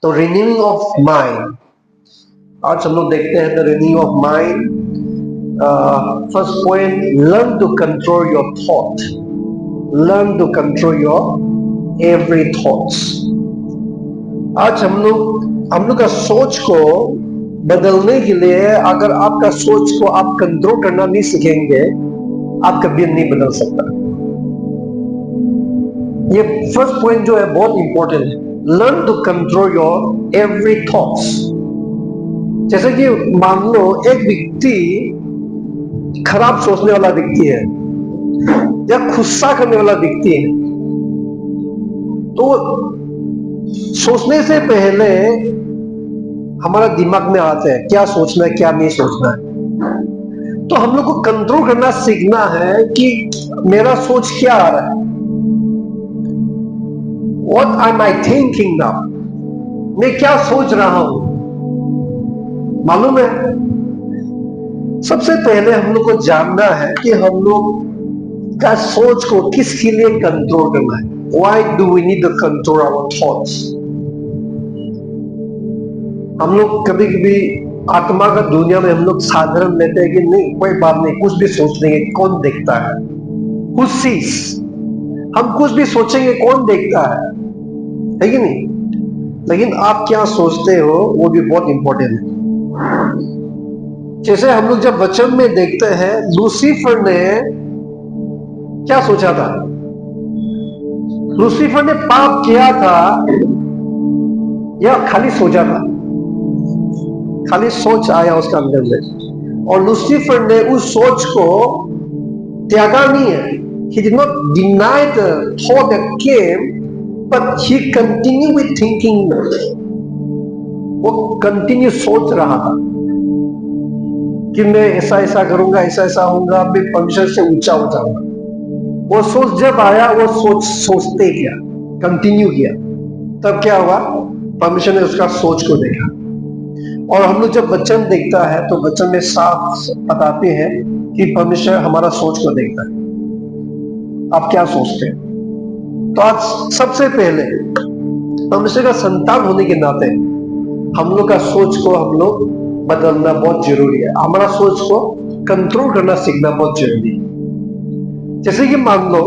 तो renewing of mind, आज हम लोग देखते हैं the renewing of mind. First point, learn to control your thought, learn to control your every thoughts. आज हम लोग का सोच को बदलने के लिए, अगर आपका सोच को आप कंट्रोल करना नहीं सीखेंगे, आप कभी नहीं बदल सकता। ये फर्स्ट पॉइंट जो है बहुत इंपॉर्टेंट है, learn to control your every thoughts. जैसे कि मान लो एक व्यक्ति खराब सोचने वाला व्यक्ति है या गुस्सा करने वाला व्यक्ति है, तो सोचने से पहले हमारा दिमाग में आता है क्या सोचना है क्या नहीं सोचना है। तो हम लोग को कंट्रोल करना सीखना है कि मेरा सोच क्या आ रहा है, What am I thinking now? मैं क्या सोच रहा हूं। मालूम है, सबसे पहले हम लोग को जानना है कि हम लोग का सोच को किसके लिए कंट्रोल करना है। Why do we need to control our thoughts? हम लोग कभी कभी आत्मा का दुनिया में हम लोग साधारण लेते हैं कि नहीं कोई बात नहीं, कुछ भी सोच लेंगे, कौन देखता है, कुछ चीज हम कुछ भी सोचेंगे, कौन देखता है कि नहीं। लेकिन आप क्या सोचते हो वो भी बहुत इंपॉर्टेंट है। जैसे हम लोग जब वचन में देखते हैं, लूसीफर ने क्या सोचा था, लूसीफर ने पाप किया था या खाली सोचा था, खाली सोच आया उसका अंदर में, और लूसीफर ने उस सोच को त्यागा नहीं है। He did not deny the thought that came, but he continued with thinking. वो कंटिन्यू सोच रहा था कि मैं ऐसा ऐसा करूंगा, ऐसा ऐसा होगा, मैं परमेश्वर से ऊंचा हो जाऊंगा। वो सोच जब आया, वो सोचते गया, कंटिन्यू किया, तब क्या हुआ, परमेश्वर ने उसका सोच को देखा। और हम लोग जब वचन देखता है तो वचन में साफ बताते हैं कि परमेश्वर हमारा सोच को देखता है, आप क्या सोचते हैं। तो आज सबसे पहले परमेश्वर का संतान होने के नाते हम लोग का सोच को हम लोग बदलना बहुत जरूरी है, हमारा सोच को कंट्रोल करना सीखना बहुत जरूरी है। जैसे कि मान लो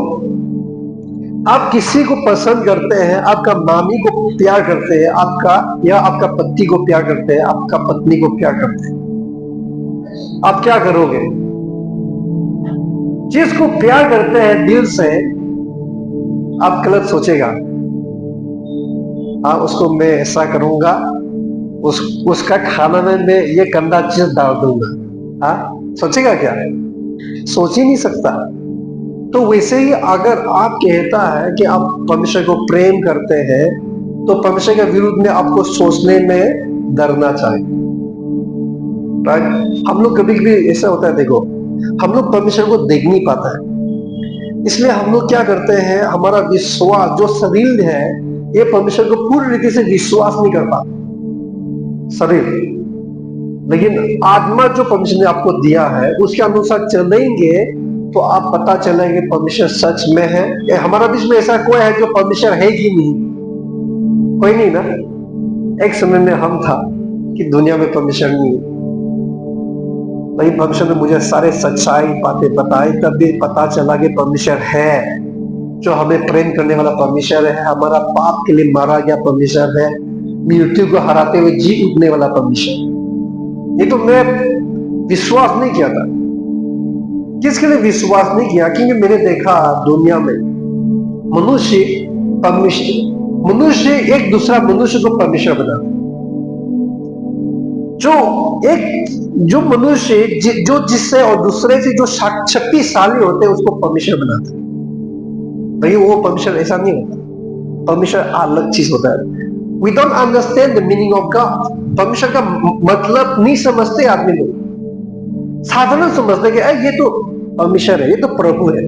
आप किसी को पसंद करते हैं, आपका मामी को प्यार करते हैं, आपका पति को प्यार करते हैं, आपका पत्नी को प्यार करते हैं, आप क्या करोगे। जिसको प्यार करते हैं दिल से, आप गलत सोचेगा, हाँ उसको मैं ऐसा करूंगा, उसका खाना में मैं ये गंदा चीज डाल दूंगा, हाँ सोचेगा क्या, सोच ही नहीं सकता। तो वैसे ही अगर आप कहता है कि आप परमेश्वर को प्रेम करते हैं, तो परमेश्वर के विरुद्ध में आपको सोचने में डरना चाहिए। राइट, हम लोग कभी कभी ऐसा होता है, देखो हम लोग परमेश्वर को देख नहीं पाता है, इसलिए हम लोग क्या करते हैं, हमारा विश्वास जो शरीर है ये परमेश्वर को पूरी रीति से विश्वास नहीं कर पाता शरीर। लेकिन आत्मा जो परमेश्वर ने आपको दिया है उसके अनुसार चलेंगे तो आप पता चलेंगे परमेश्वर सच में है। हमारा बीच में ऐसा कोई है जो परमेश्वर है कि नहीं, कोई नहीं ना। एक समय में हम था कि दुनिया में परमेश्वर नहीं, लेकिन परमेश्वर ने मुझे सारे सच्चाई बातें बताई, तब भी पता चला कि परमेश्वर है, जो हमें प्रेम करने वाला परमेश्वर है, हमारा पाप के लिए मारा गया परमेश्वर है, मृत्यु को हराते हुए जी उठने वाला परमेश्वर। ये तो मैं विश्वास नहीं किया था। किसके लिए विश्वास नहीं किया, क्योंकि मैंने देखा दुनिया में मनुष्य एक दूसरा मनुष्य को परमेश्वर बना, जो मनुष्य जो जिससे और दूसरे से जो शक्तिशाली होते हैं उसको परमेश्वर बनाते हैं। भाई वो परमेश्वर ऐसा नहीं होता, परमेश्वर अलग चीज होता है। We don't understand the meaning of God. परमेश्वर का मतलब नहीं समझते आदमी लोग, साधारण समझते कि ये तो परमेश्वर है, ये तो प्रभु है।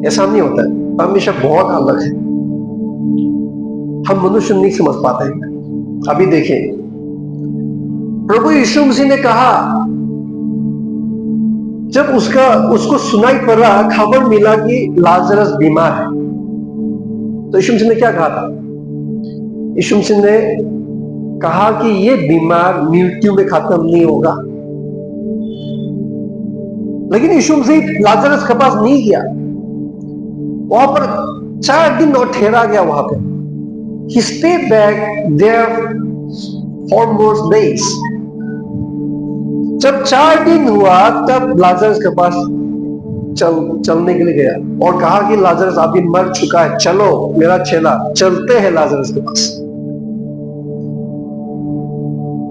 ऐसा नहीं होता है, परमेश्वर बहुत अलग है, हम मनुष्य नहीं समझ पाते हैं। अभी देखिए प्रभु यीशु मसीह ने कहा, जब उसको सुनाई पड़ रहा, खबर मिला कि लाजरस बीमार है, तो यीशु मसीह ने क्या कहा था, यीशु मसीह ने कहा कि ये बीमार मृत्यु में खत्म नहीं होगा, लेकिन यीशु मसीह लाजरस के पास नहीं गया। वहां पर 4 दिन और ठहरा गया वहां पे। He stayed back there for more days. जब 4 दिन हुआ तब लाजरस के पास चलने के लिए गया और कहा कि लाजरस अभी मर चुका है, चलो मेरा चेला, चलते हैं लाजरस के पास।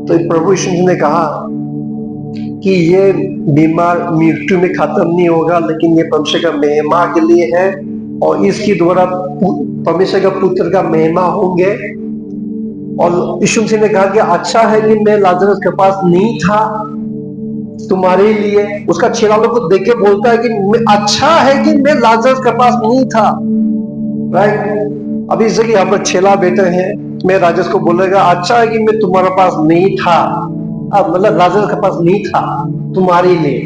तो प्रभु यीशु ने कहा कि ये बीमार मृत्यु में खत्म नहीं होगा, लेकिन ये परमेश्वर का महिमा के लिए है और इसके द्वारा परमेश्वर का पुत्र का महिमा होंगे। और यीशु मसीह ने कहा कि अच्छा है कि मैं लाजरस के पास नहीं था तुम्हारे लिए। उसका चेला लोग को देख के बोलता है कि अच्छा है कि मैं लाजरस के पास नहीं था, राइट। अभी जैसे कि यहाँ पर चेला बैठे हैं, मैं लाजरस को बोलेगा अच्छा है कि मैं तुम्हारे पास नहीं था, अब मतलब लाजरस के पास नहीं था तुम्हारे लिए।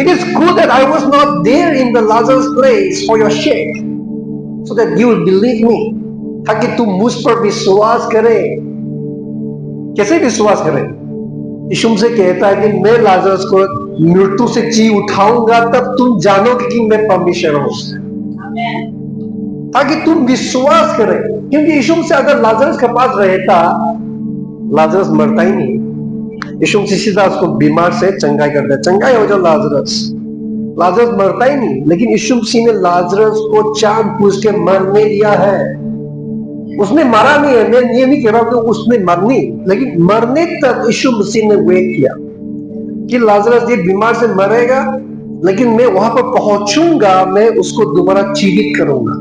It is good that I was not there in the Lazarus place for your sake, so that you will believe me, ताकि तुम मुझ पर विश्वास करे। कैसे विश्वास करे? यीशु से कहता है कि मैं लाजरस को मृत्यु से जी उठाऊंगा, तब तुम जानोगे कि मैं परमेश्वर हूं, ताकि तुम विश्वास करें। क्योंकि यीशु से अगर लाजरस के पास रहता, लाजरस मरता ही नहीं। यीशु मसीह सीधा उसको बीमार से चंगाई कर दिया, चंगाई हो जाओ लाजरस। लाजरस मरता ही नहीं, लेकिन यीशु मसीह ने लाजरस को चांद पूछ के मरने दिया है। उसने मरा नहीं है, मैं ये नहीं कह रहा कि उसने मरनी, लेकिन मरने तक यीशु मसीह ने वेट किया कि लाजरस ये बीमार से मरेगा, लेकिन मैं वहां पर पहुंचूंगा, मैं उसको दोबारा जीवित करूंगा,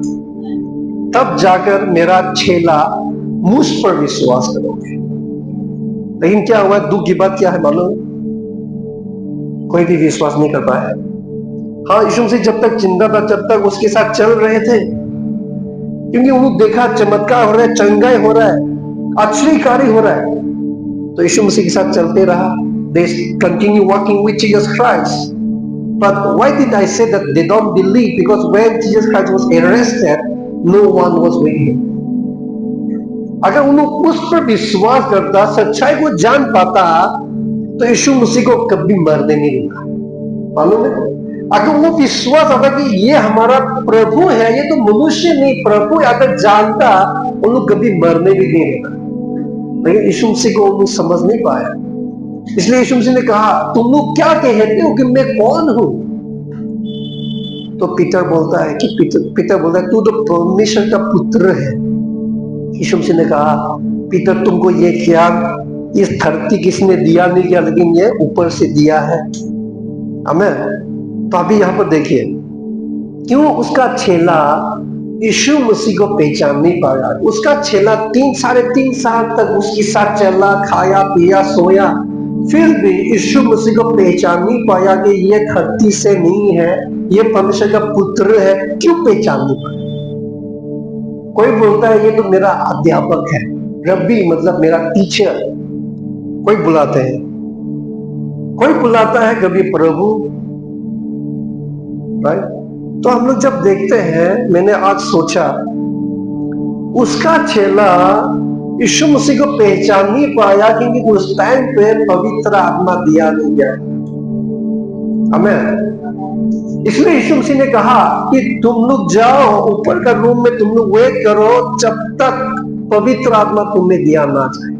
तब जाकर मेरा चेला मुझ पर विश्वास करोगे। लेकिन क्या हुआ? दुख की बात क्या है मालूम? कोई भी विश्वास नहीं कर पाया। हाँ, यीशु मसीह जब तक जिंदा था, जब तक उसके साथ चल रहे थे, क्योंकि उन्होंने देखा चमत्कार हो रहा है, चंगाई हो रहा है, आश्चर्यकारी हो रहा है, तो यीशु मसीह के साथ चलते रहा। They continue walking with Jesus Christ. But why did I say that they don't believe? Because when Jesus Christ was arrested, no one was with him. अगर उन्होंने उस पर विश्वास करता, सच्चाई को जान पाता, तो यीशु मसीह को कभी मरने नहीं देता। मालूम है? अगर वो विश्वास आता कि ये हमारा प्रभु है, ये तो मनुष्य नहीं प्रभु है, अगर जानता, उन्होंने कभी मरने भी नहीं देता। लेकिन यीशु मसीह को उन्होंने समझ नहीं पाया, इसलिए यीशु मसीह ने कहा तुम लोग क्या कहते हो कि मैं कौन हूं? तो पीटर बोलता है कि पीटर बोलता है तू तो परमेश्वर का पुत्र है। यीशु मसीह ने कहा पीटर तुमको ये ज्ञान इस धरती किसने दिया नहीं किया, लेकिन ये ऊपर से दिया है। आमीन। तो अभी यहां पर देखिए क्यों उसका चेला यीशु मसीह को पहचान नहीं पाया। उसका चेला 3-3.5 साल तक उसके साथ चला, खाया पिया सोया, फिर भी यीशु मसीह को पहचान नहीं पाया कि ये धरती से नहीं है, ये परमेश्वर का पुत्र है। क्यों पहचान नहीं पाया? कोई बोलता है ये तो मेरा अध्यापक है, रब्बी मतलब मेरा टीचर, कोई बुलाते हैं, कोई बुलाता है कभी प्रभु, राइट। तो हम लोग जब देखते हैं, मैंने आज सोचा उसका चेला यीशु मसीह को पहचान नहीं पाया क्योंकि उस टाइम पे पवित्र आत्मा दिया नहीं गया। हमें इसलिए यीशु मसीह ने कहा कि तुम लोग जाओ ऊपर का रूम में, तुम लोग वेट करो जब तक पवित्र आत्मा तुम्हें दिया ना जाए।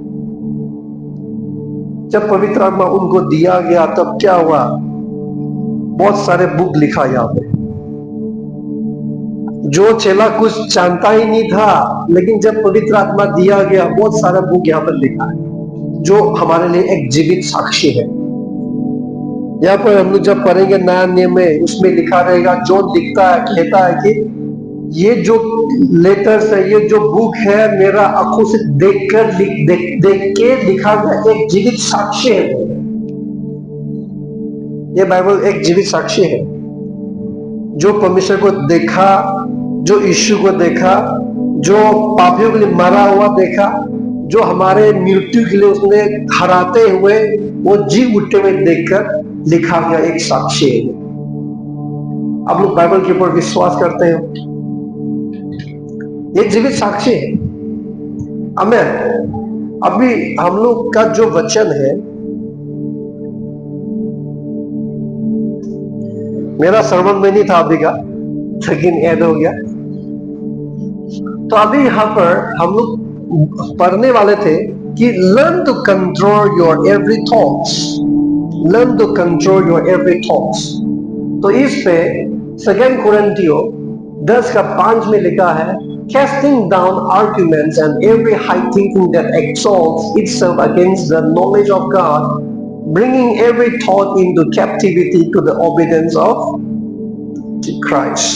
जब पवित्र आत्मा उनको दिया गया तब क्या हुआ? बहुत सारे बुक लिखा यहाँ पे। जो चेला कुछ जानता ही नहीं था, लेकिन जब पवित्र आत्मा दिया गया बहुत सारा बुक यहाँ पर लिखा है जो हमारे लिए एक जीवित साक्षी है। यहाँ पर हम लोग जब पढ़ेंगे नया नियम में, उसमें लिखा रहेगा, जो लिखता है कहता है कि ये जो लेटर्स है, ये जो बुक है, मेरा आंखों से देख के लिखा गया एक जीवित साक्ष्य है। ये बाइबल एक जीवित साक्ष्य है जो परमेश्वर को देखा, जो यीशु को देखा, जो पापियों के लिए मरा हुआ देखा, जो हमारे मृत्यु के लिए उसने हराते हुए वो जी उठते हुए देखकर लिखा गया एक साक्ष्य है। आप लोग बाइबल के ऊपर विश्वास करते हो? ये जीवित साक्ष्य है। आमेन। अभी हम लोग का जो वचन है, मेरा सरमन में नहीं था अभी का, लेकिन ऐड हो गया। तो अभी यहाँ पर हम लोग पढ़ने वाले थे कि learn to control your every thoughts, learn to control your every thoughts. तो इस पे 2 कोरिन्थियों 10:5 में लिखा है, casting down arguments and every high thinking that exalts itself against the knowledge of God, bringing every thought into captivity to the obedience of Christ।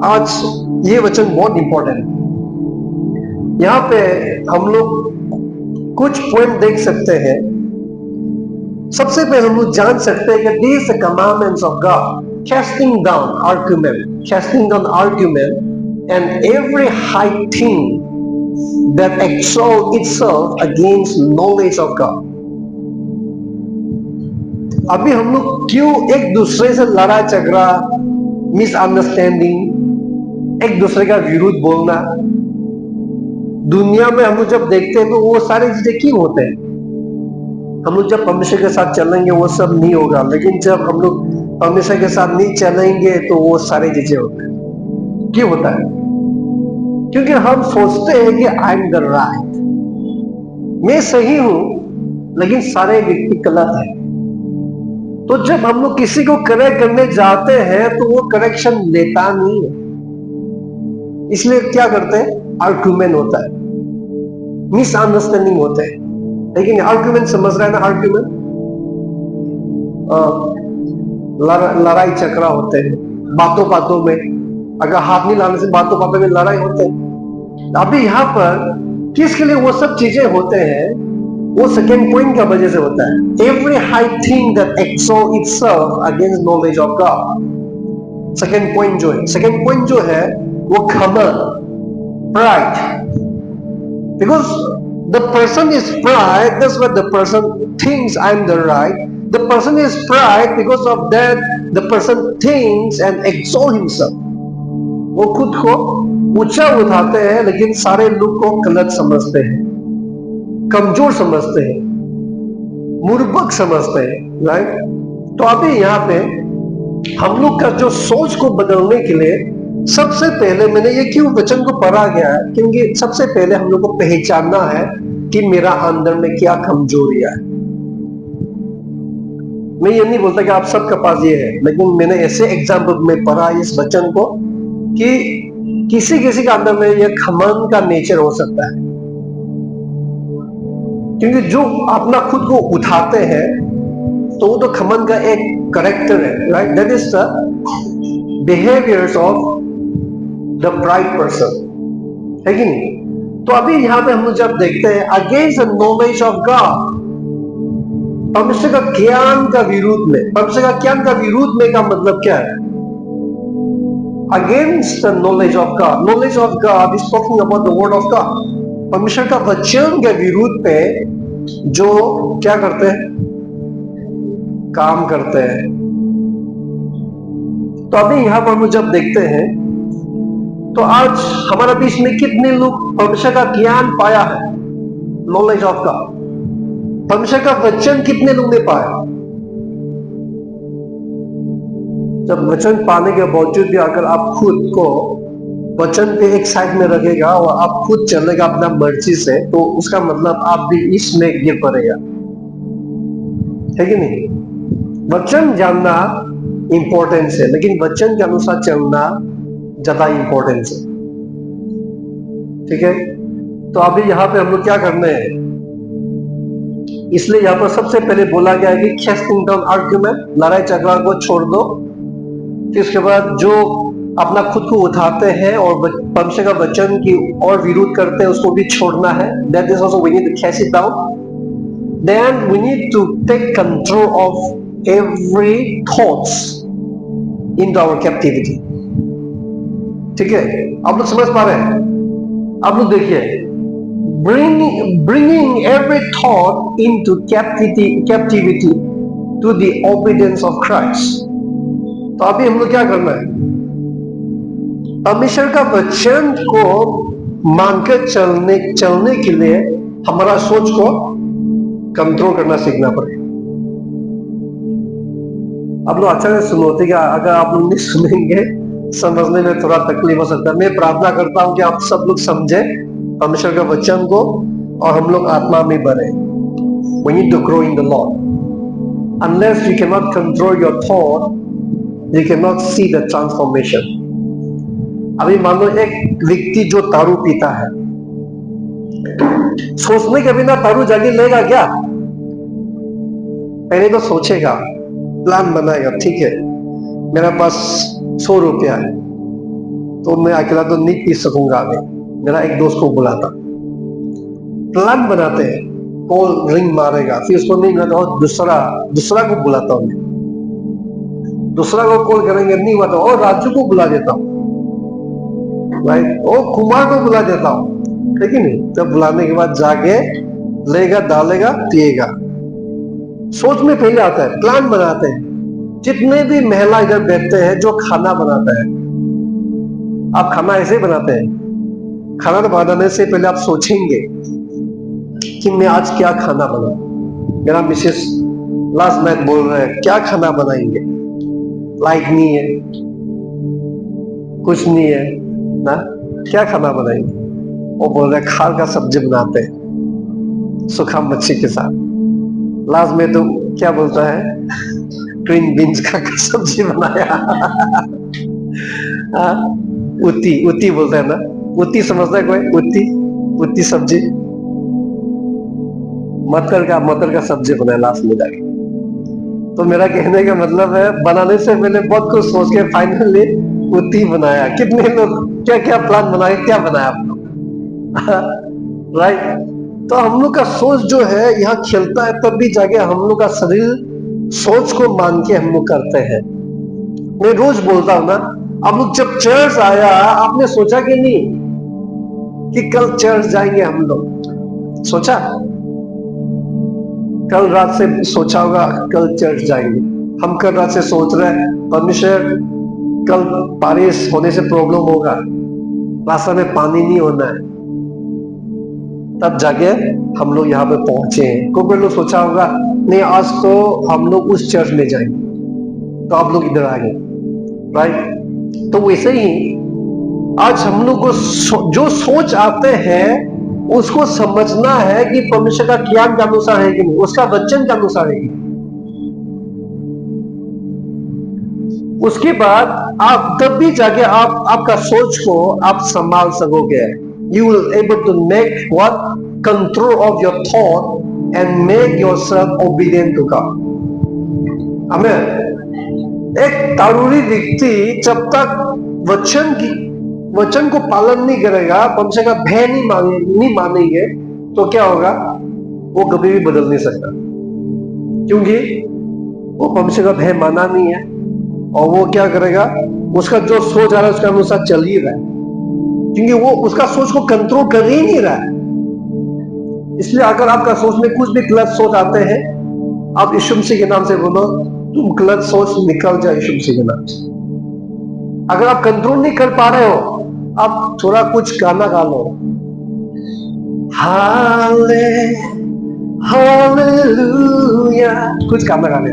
आज ये वचन बहुत इंपॉर्टेंट है। यहाँ पे हम लोग कुछ पॉइंट देख सकते हैं। सबसे पहले हम लोग जान सकते हैं कि these are commandments of God, casting down argument and every high thing that exalts itself against knowledge of God। अभी हम लोग क्यों एक दूसरे से लड़ा झगड़ा, मिसअंडरस्टैंडिंग, एक दूसरे का विरुद्ध बोलना, दुनिया में हम लोग जब देखते हैं तो वो सारी चीजें क्यों होते हैं? हम लोग जब परमेश्वर के साथ चलेंगे वो सब नहीं होगा, लेकिन जब हम लोग परमेश्वर के साथ नहीं चलेंगे तो वो सारी चीजें होते हैं। क्यों होता है? क्योंकि हम सोचते हैं कि आई एम द राइट, मैं सही हूं, लेकिन सारे व्यक्ति गलत है। तो जब हम लोग किसी को करेक्ट करने जाते हैं तो वो करेक्शन लेता नहीं है, इसलिए क्या करते हैं? आर्गुमेंट होता है, मिसअंडरस्टैंडिंग होते हैं। लेकिन आर्गुमेंट समझ रहे हैं ना? आर्गुमेंट लड़ाई झगड़ा होते हैं बातों बातों में, अगर हाथ नहीं लाने से बातों बातों में लड़ाई होते हैं। अभी यहाँ पर किसके लिए वो सब चीजें होते हैं? वो सेकेंड पॉइंट का वजह से होता है। Every high thing that exalt itself against knowledge of God. Second point जो है वो घमंड, pride. Because the person is pride, that's what the person thinks I'm the right. The person is pride, because of that the person thinks and exalt himself। वो खुद को ऊंचा उठाते हैं, लेकिन सारे लोग को गलत समझते हैं, कमजोर समझते हैं, मूर्ख समझते हैं, राइट? तो अभी यहाँ पे हम लोग का जो सोच को बदलने के लिए सबसे पहले मैंने ये क्यों वचन को पढ़ा गया है, क्योंकि सबसे पहले हम लोग को पहचानना है कि मेरा अंदर में क्या कमजोरियां है। मैं ये नहीं बोलता कि आप सबके पास ये है, लेकिन मैंने ऐसे एग्जाम्पल में पढ़ा इस वचन को कि किसी किसी का अंदर में ये घमंड का नेचर हो सकता है, क्योंकि जो अपना खुद को उठाते हैं तो वो तो घमंड का एक कैरेक्टर है, right? That is the behaviours of the pride person, है कि नहीं? तो अभी यहां पे हम लोग जब देखते हैं against the knowledge of God, परमेश्वर का ज्ञान का विरुद्ध में, परमेश्वर का ज्ञान का विरुद्ध में का मतलब क्या है? Against the knowledge of God, knowledge of God is talking about the word of God. परमेश्वर का वचन के विरुद्ध पे जो क्या करते हैं? काम करते हैं। तो अभी यहां पर हम जब देखते हैं तो आज हमारे बीच में कितने लोग परमेश्वर का ज्ञान पाया है, नॉलेज ऑफ गॉड, परमेश्वर का वचन कितने लोग ने पाया? जब वचन पाने के बावजूद भी अगर आप खुद को वचन पे एक साइड में रखेगा और आप खुद चलेगा अपना मर्जी से, तो उसका मतलब आप भी इसमें गिर पड़ेगा, है कि नहीं? वचन जानना इंपॉर्टेंस है, लेकिन वचन के अनुसार चलना ज्यादा इंपॉर्टेंस है, ठीक है? तो अभी यहाँ पे हम लोग क्या करने हैं, इसलिए यहाँ पर सबसे पहले बोला गया है कि casting down argument, लड़ाई झगड़ा को छोड़ दो। फिर उसके बाद जो अपना खुद को उठाते हैं और परमेश्वर का वचन की और विरोध करते हैं उसको भी छोड़ना है। That is also we need to cast it down. Then we need to take control of every thoughts into our captivity। ठीक है? आप लोग समझ पा रहे हैं? आप लोग देखिए, bringing every thought into captivity to the obedience of Christ। तो अभी हम लोग क्या करना है? परमेश्वर का वचन को मानकर चलने के लिए हमारा सोच को कंट्रोल करना सीखना पड़ेगा। आप लोग अच्छा से सुनो, ठीक है? अगर आप लोग नहीं सुनेंगे समझने में थोड़ा तकलीफ हो सकता है। मैं प्रार्थना करता हूं कि आप सब लोग समझे परमेश्वर के वचन को और हम लोग आत्मा में बढ़े। We need to grow in the Lord. Unless you cannot control your thought, you cannot see the transformation. अभी मान लो एक व्यक्ति जो दारू पीता है, सोचने के बिना दारू जाके लेगा क्या? पहले तो सोचेगा, प्लान बनाएगा, ठीक है मेरा पास 100 रुपया है तो मैं अकेला तो नहीं पी सकूंगा, आगे मेरा एक दोस्त को बुलाता, प्लान बनाते हैं, कॉल रिंग मारेगा, फिर उसको नहीं मिला तो दूसरा को बुलाता हूं, दूसरा को कॉल करेंगे, नहीं हुआ तो और राजू को बुला देता हूं, राइट, और कुमार को बुला देता हूं, ठीक है नहीं? तब बुलाने के बाद जाके लेगा, डालेगा, पिएगा। सोच में पहले आता है, प्लान बनाते हैं। जितने भी महिला इधर बैठते हैं जो खाना बनाते हैं, आप खाना ऐसे ही बनाते हैं, खाना तो बनाने से पहले आप सोचेंगे कि मैं आज क्या खाना बनाऊं। मेरा मिसेस लास्ट नाइट बोल रहे हैं क्या खाना बनाएंगे, लाइट नहीं है, कुछ नहीं है ना, क्या खाना बनाएंगे? वो बोल रहे खाल का सब्जी बनाते हैं सूखा मच्छी के साथ। लास्ट में तो क्या बोलता है, ग्रीन बीन्स का सब्जी बनाया। उती बोलता है ना, उती समझता है कोई? उती सब्जी, मटर का सब्जी बनाया लास्ट में जाके। तो मेरा कहने का मतलब है बनाने से पहले बहुत कुछ सोच के फाइनली उती बनाया। कितने लोग क्या क्या प्लान बनाए, क्या बनाया आप लोग? राइट। तो हम लोग का सोच जो है यहाँ खेलता है, तब भी जाके हम लोग का शरीर सोच को मान के हम लोग करते हैं। मैं रोज बोलता हूं ना, आप लोग जब चर्च आया आपने सोचा कि नहीं कि कल चर्च जाएंगे हम लोग? सोचा? कल रात से सोचा होगा कल चर्च जाएंगे। हम कल रात से सोच रहे हैं परमेश्वर कल बारिश होने से प्रॉब्लम होगा, रास्ते में पानी नहीं होना है, तब जाके हम लोग यहाँ पे पहुंचे हैं। कोई लोग सोचा होगा नहीं आज तो हम लोग उस चर्च में जाएंगे, तो आप लोग इधर आ गए, राइट? तो वैसे ही आज हम लोग को जो सोच आते हैं उसको समझना है कि परमेश्वर का ज्ञान के अनुसार है कि नहीं, उसका वचन के अनुसार है कि नहीं। उसके बाद आप तब भी जाके आपका सोच को आप संभाल सकोगे। You will able to make what? Control of your thought and make yourself obedient to God. Amen. एक दारूरी व्यक्ति जब तक वचन को पालन नहीं करेगा, परमेश्वर का भय नहीं मानेंगे, तो क्या होगा? वो कभी भी बदल नहीं सकता, क्योंकि वो परमेश्वर का भय माना नहीं है। और वो क्या करेगा? उसका जो सोच आ रहा है उसके अनुसार चल ही रहा है, क्योंकि वो उसका सोच को कंट्रोल कर ही नहीं रहा है। इसलिए अगर आपका सोच में कुछ भी गलत सोच आते हैं, आप यीशु मसीह के नाम से बोलो, तुम गलत सोच निकल जाए यीशु मसीह के नाम से। अगर आप कंट्रोल नहीं कर पा रहे हो, आप थोड़ा कुछ गाना गा लो, हालेलुया, कुछ गाना गा ले,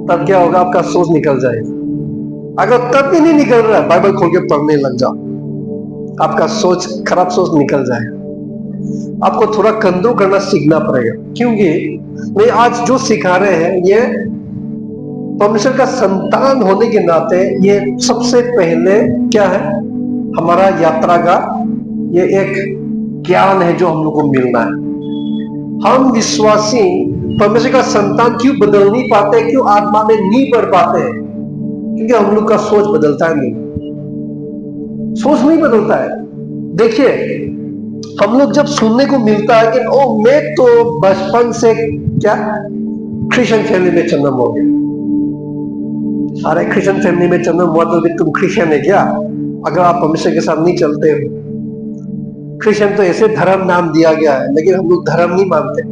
तब क्या होगा? आपका सोच निकल जाएगा। अगर तब भी नहीं निकल रहा है, बाइबल खोल के पढ़ने लग जाओ, आपका सोच, खराब सोच निकल जाएगा। आपको थोड़ा कंट्रोल करना सीखना पड़ेगा, क्योंकि मैं आज जो सिखा रहे हैं ये परमेश्वर का संतान होने के नाते ये सबसे पहले क्या है? हमारा यात्रा का ये एक ज्ञान है जो हम लोग को मिलना है। हम विश्वासी परमेश्वर का संतान क्यों बदल नहीं पाते, क्यों आत्मा में नहीं बढ़ पाते हैं? क्योंकि हम लोग का सोच बदलता है नहीं, सोच नहीं बदलता है। देखिए, हम लोग जब सुनने को मिलता है कि ओ मैं तो बचपन से क्या क्रिश्चियन फैमिली में जन्म हो गया। अरे क्रिश्चियन फैमिली में जन्म हुआ तो तुम क्रिश्चियन है क्या? अगर आप परमेश्वर के साथ नहीं चलते हो। क्रिश्चियन तो ऐसे धर्म नाम दिया गया है, लेकिन हम लोग धर्म नहीं मानते।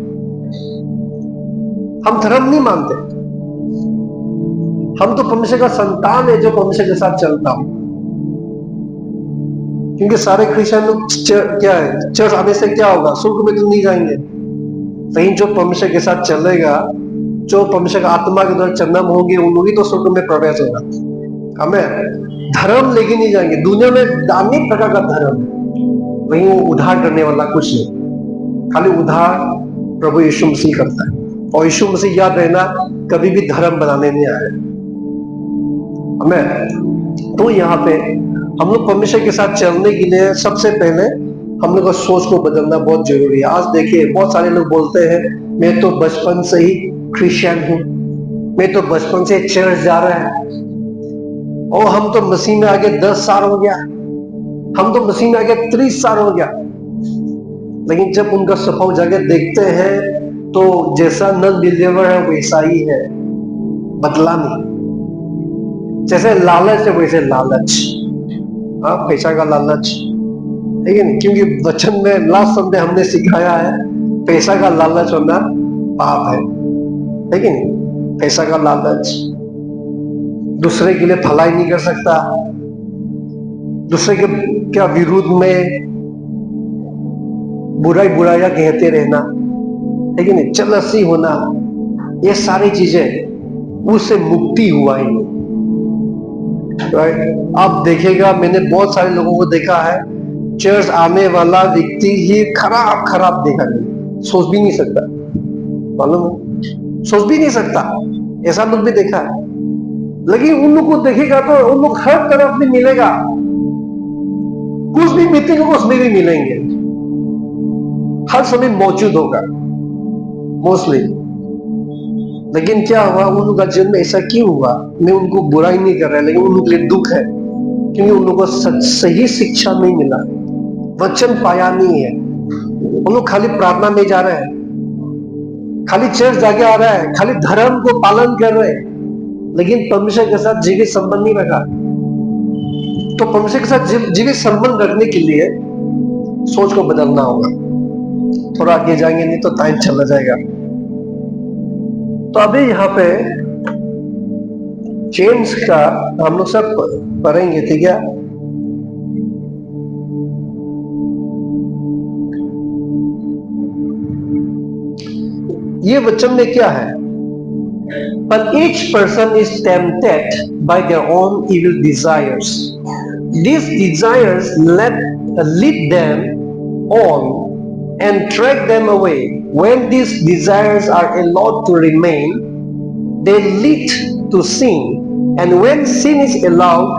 हम धर्म नहीं मानते, हम तो परमेश्वर का संतान है जो परमेश्वर के साथ चलता हूं। क्योंकि सारे क्रिश्चियन लोग क्या है, चर्च आने से क्या होगा, स्वर्ग में तो नहीं जाएंगे। लेकिन जो परमेश्वर के साथ चलेगा, जो परमेश्वर का आत्मा के द्वारा जन्म होंगे, उन लोग ही तो स्वर्ग में प्रवेश होगा। हमें धर्म लेके नहीं जाएंगे। दुनिया में अनेक प्रकार का धर्म है, वही वो उद्धार करने वाला कुछ नहीं। खाली उद्धार प्रभु यीशु मसीह करता है। और यीशु मसीह याद रहना कभी भी धर्म बनाने नहीं आए हमें। तो यहाँ पे हम लोग परमेश्वर के साथ चलने के लिए सबसे पहले हम लोग का सोच को बदलना बहुत जरूरी है। आज देखिए बहुत सारे लोग बोलते हैं मैं तो बचपन से ही क्रिश्चियन हूँ, मैं तो बचपन से चर्च जा रहा है, और हम तो मसीह में आगे 10 साल हो गया, हम तो मसीह में आगे 30 साल हो गया। लेकिन जब उनका स्वभाव जाके देखते हैं तो जैसा नॉन बिलीवर है वैसा ही है, बदला नहीं। जैसे लालच है वैसे लालच, हाँ, पैसा का लालच, ठीक है। क्योंकि वचन में लास्ट संडे हमने सिखाया है पैसा का लालच होना पाप है, लेकिन पैसा का लालच दूसरे के लिए भलाई नहीं कर सकता, दूसरे के क्या विरुद्ध में बुराइयां कहते रहना, लेकिन चलसी होना, ये सारी चीजें उससे मुक्ति हुआ ही नहीं। आप देखिएगा, मैंने बहुत सारे लोगों को देखा है चर्च आने वाला व्यक्ति ही खराब देखा नहीं, सोच भी नहीं सकता, मालूम है, सोच भी नहीं सकता, ऐसा लोग भी देखा है। लेकिन उन लोग को देखेगा तो उन लोग हर तरफ भी मिलेगा, कुछ भी मीटिंग को उसमें भी मिलेंगे, हर समय मौजूद होगा मोस्टली। लेकिन क्या हुआ, उन लोग का जन्म ऐसा क्यों हुआ? मैं उनको बुराई नहीं कर रहा, लेकिन उन लोग के लिए दुख है, क्योंकि उन लोगों को सही शिक्षा नहीं मिला, वचन पाया नहीं है। उन लोग खाली प्रार्थना में जा रहे हैं, खाली चर्च जाके आ रहा है, खाली धर्म को पालन कर रहे हैं, लेकिन परमेश्वर के साथ जीवित संबंध नहीं रखा। तो परमेश्वर के साथ जीवित संबंध रखने के लिए सोच को बदलना होगा। थोड़ा आगे जाएंगे नहीं तो टाइम चला जाएगा। तो अभी यहाँ पे जेम्स का हम लोग सब पढ़ेंगे, ठीक है। ये वचन में क्या है? But each person is tempted by their own evil desires. These desires lead them on and drag them away. When these desires are allowed to remain, they lead to sin. And when sin is allowed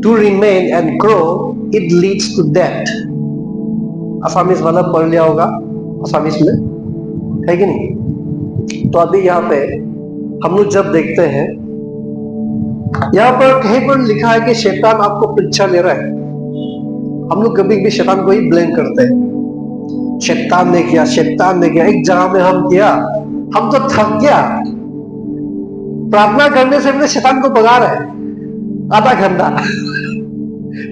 to remain and grow, it leads to death. Assamese वाला पढ़ लिया होगा, Assamese में है कि नहीं? तो अभी यहाँ पे हम लोग जब देखते हैं, यहाँ पर कहीं पर लिखा है कि शैतान आपको परीक्षा ले रहा है। हम लोग कभी भी शैतान को ही ब्लेम करते हैं, शैतान ने किया, शैतान ने किया। एक जगह में हम किया, हम तो थक गया, प्रार्थना करने से पहले शैतान को भगा रहा है आधा घंटा।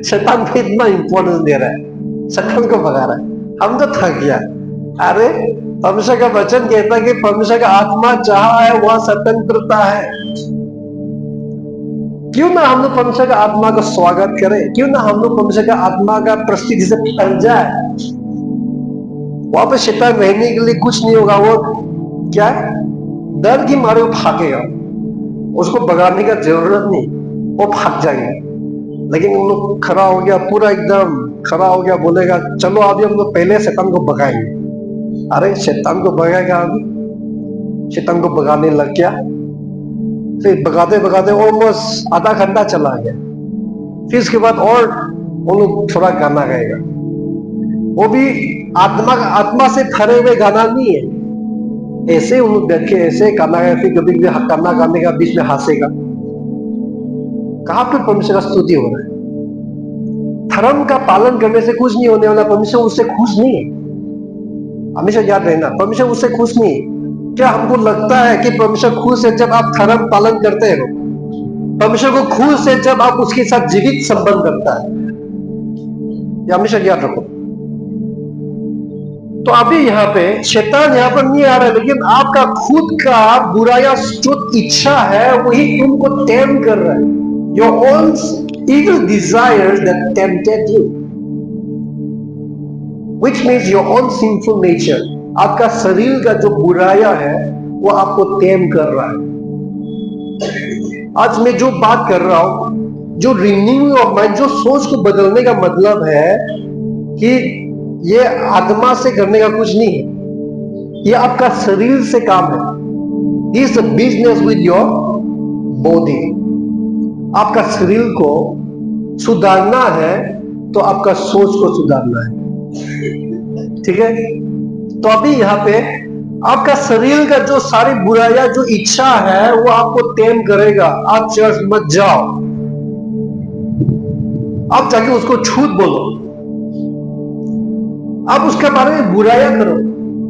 शैतान को इतना इंपॉर्टेंस दे रहा है, शैतान को भगा रहा है, हम तो थक गया। अरे परमेश्वर का वचन कहता है कि परमेश्वर का आत्मा जहां है वहां स्वतंत्रता है। क्यों ना हम लोग परमेश्वर का आत्मा का स्वागत करें, क्यों ना हम लोग परमेश्वर का आत्मा का प्रस्तुति से फैल जाए। वहां पर शैतान रहने के लिए कुछ नहीं होगा, वो क्या है, डर की मारे वो भागेगा, उसको भगाने का जरूरत नहीं, वो भाग जाएगा। लेकिन उन लोग खड़ा हो गया, पूरा एकदम खड़ा हो गया, बोलेगा चलो अभी हम लोग पहले शैतान को भगाएंगे। अरे शैतान को भगाएगा, अभी शैतान को भगाने लग गया, फिर भगाते भगाते ऑलमोस्ट आधा घंटा चला गया। फिर इसके बाद और वो लोग थोड़ा गाना गाएगा, वो भी आत्मा से भरे हुए गाना नहीं है, ऐसे उन लोग बैठ के ऐसे गाना गाए, फिर कभी भी गाना गाने का बीच में हंसेगा। कहां पे परमेश्वर का स्तुति हो रहा है? धर्म का पालन करने से कुछ नहीं होने वाला, परमेश्वर उससे खुश नहीं है। हमेशा याद रहना, परमेश्वर उससे खुश नहीं है। क्या हमको लगता है कि परमेश्वर खुश है जब आप धर्म पालन करते हो? परमेश्वर को खुश है जब आप उसके साथ जीवित संबंध करता है। यह हमेशा याद रखो। तो अभी यहाँ पे शैतान यहाँ पर नहीं आ रहा है, लेकिन आपका खुद का बुरा या जो इच्छा है वही तुमको टेम कर रहा है। Your own evil desires that tempted you, which means your own sinful nature. आपका शरीर का जो बुराया है वो आपको टेम कर रहा है। आज मैं जो बात कर रहा हूं, जो रिन्यूइंग ऑफ माइंड, जो सोच को बदलने का मतलब है कि ये आत्मा से करने का कुछ नहीं है, ये आपका शरीर से काम है। This is the business with your body. आपका शरीर को सुधारना है तो आपका सोच को सुधारना है, ठीक है। तो अभी यहाँ पे आपका शरीर का जो सारी बुराइयां, जो इच्छा है वो आपको टेम करेगा। आप चर्च मत जाओ, आप जाके उसको झूठ बोलो, आप उसके बारे में बुराइयां करो।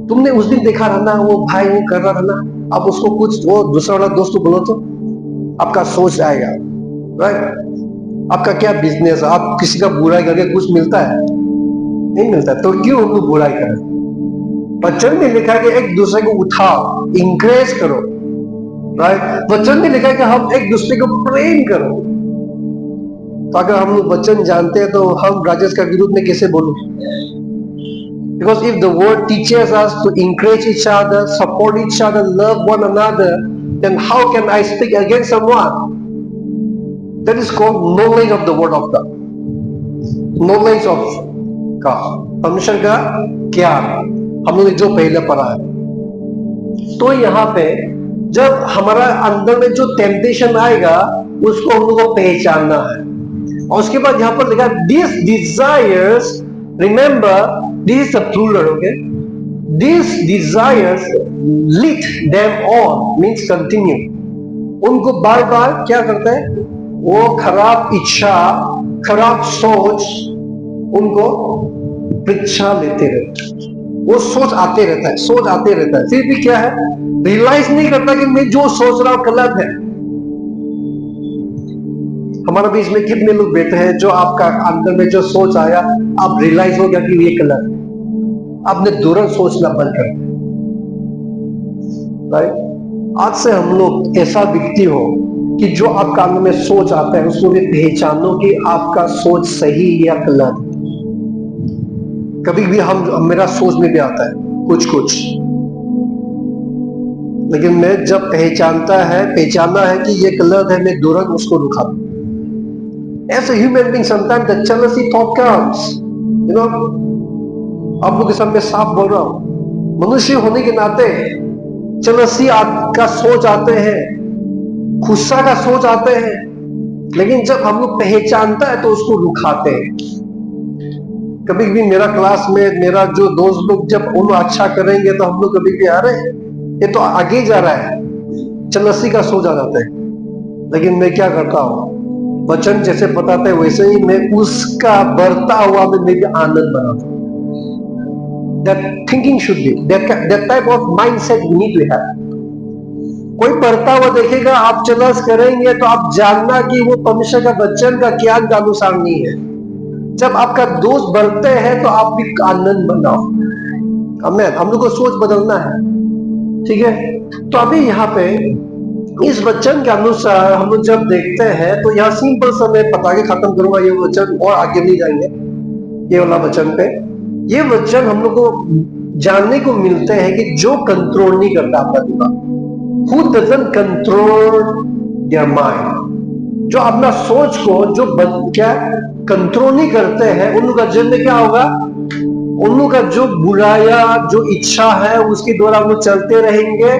तुमने उस दिन देखा था ना, वो भाई वो कर रहा था ना, आप उसको कुछ वो दूसरा वाला दोस्त को बोलो तो आपका सोच आएगा, राइट। आपका क्या बिजनेस है? आप किसी का बुराई करके कुछ मिलता है? नहीं मिलता। तो क्यों हम लोग बुराई करें? वचन में लिखा है कि एक दूसरे को उठाओ, इंकरेज करो, राइट। वचन में लिखा है कि हम एक दूसरे को प्रेम करो। तो अगर हम लोग वचन जानते हैं तो हम राजेश का विरोध में कैसे बोलूं? Because if the word teaches us to encourage each other, support each other, love one another, then how can I speak against someone? That is called knowledge of the word of God. Knowledge of God. परमेश्वर का ज्ञान हम लोग ने जो पहले पढ़ा है। तो यहाँ पे जब हमारा अंदर में जो टेम्पटेशन आएगा उसको हम लोग को पहचानना है। और उसके बाद यहाँ पर लिखा this desires, remember this is the plural, okay. This desires lead them on, means continue. उनको बार बार क्या करते हैं? वो खराब इच्छा, खराब सोच उनको परीक्षा लेते रहते हैं। वो सोच आते रहता है, सोच आते रहता है, फिर भी क्या है? रियलाइज नहीं करता कि मैं जो सोच रहा हूं गलत है। हमारे बीच में कितने लोग बैठे हैं जो आपका अंदर में जो सोच आया, आप रियलाइज हो गया कि ये गलत है, आपने तुरंत सोचना बंद कर दिया, राइट। आज से हम लोग ऐसा व्यक्ति हो कि जो आपका अंदर में सोच आता है उसको भी पहचानो कि आपका सोच सही या गलत। कभी भी हम मेरा सोच में भी आता है कुछ कुछ, लेकिन मैं जब पहचानना है कि ये गलत है, मैं तुरंत उसको रुका दूं। As a human being, sometimes the jealousy thought comes, you know। आप लोग के सामने साफ बोल रहा हूं, मनुष्य होने के नाते जेलसी का सोच आते हैं, गुस्सा का सोच आते हैं, लेकिन जब हम लोग पहचानता है तो उसको रुकाते हैं। कभी कभी मेरा क्लास में मेरा जो दोस्त लोग जब उन अच्छा करेंगे तो हम लोग कभी भी आ रहे हैं, ये तो आगे जा रहा है, जेलसी का सोच आ जाता है। लेकिन मैं क्या करता हूँ? वचन जैसे बताते हैं वैसे ही मैं उसका बढ़ता हुआ में भी आनंद बनाता हूं। That thinking should be that type of mindset we need to have. कोई बढ़ता हुआ देखेगा, आप जेलस करेंगे तो आप जानना कि वो परमेश्वर का वचन का ज्ञान का अनुसार नहीं है। जब आपका दोस्त बढ़ते हैं तो आप भी आनंद बनाओ। हमें हम लोग को सोच बदलना है, ठीक है। तो अभी यहाँ पे इस वचन के अनुसार हम लोग जब देखते हैं तो यहाँ सिंपल सा मैं बता के खत्म करूंगा ये वचन, और आगे नहीं जाएंगे ये वाला वचन पे। ये वचन हम लोग को जानने को मिलते हैं कि जो कंट्रोल नहीं करता अपना दिमाग, who doesn't control their mind, जो अपना सोच को जो क्या कंट्रोल नहीं करते हैं, उन लोग का जन्म में क्या होगा? उन लोग का जो बुराया, जो इच्छा है उसके द्वारा हम लोग चलते रहेंगे,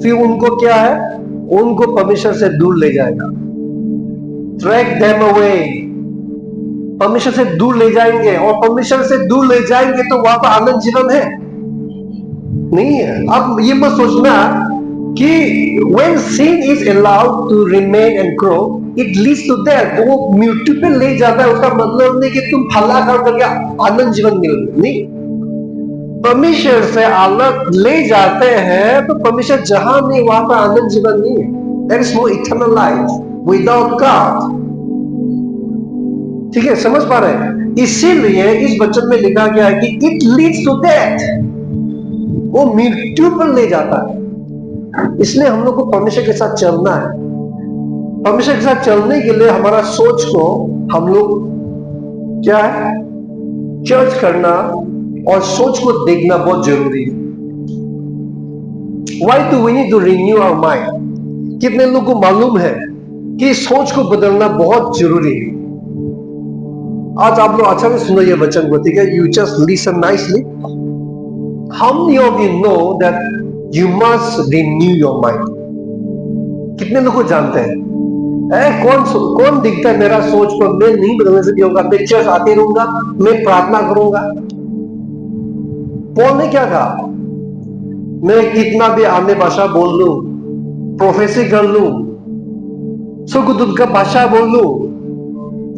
फिर उनको क्या है? उनको परमेश्वर से दूर ले जाएगा। Drag them away, परमेश्वर से दूर ले जाएंगे। और परमेश्वर से दूर ले जाएंगे तो वहां पर आनंद जीवन है? नहीं है। अब ये मत सोचना कि when sin is allowed to remain and grow, it leads to death। तो वो मृत्यु पे ले जाता है, उसका मतलब नहीं कि तुम फला काम करके आनंद जीवन मिलेगा, नहीं। परमेश्वर से अलग ले जाते हैं तो परमेश्वर जहां नहीं वहां पर आनंद जीवन नहीं है। There is no eternal life without God, ठीक है, समझ पा रहे हैं? इसीलिए इस वचन में लिखा गया है कि इट लीड्स टू डेथ, वो मृत्यु पर ले जाता है। इसलिए हम लोग को परमेश्वर के साथ चलना है। परमेश्वर के साथ चलने के लिए हमारा सोच को हम लोग क्या है, जज करना और सोच को देखना बहुत जरूरी है। Why do we need to renew our mind? कितने लोगों को मालूम है कि सोच को बदलना बहुत जरूरी है। आज आप लोग अच्छा से सुनो ये वचन को, ठीक है? You just listen nicely. How many of you know that you must renew your mind? कितने लोग को जानते हैं? कौन दिखता है मेरा सोच को मैं नहीं बदलने से भी होगा, मैं चर्च आते रहूंगा, मैं प्रार्थना करूंगा। पौल ने क्या कहा? मैं कितना भी अन्य भाषा बोल लूं, प्रोफेसी कर लूं, सुखदुख का भाषा बोल लूं,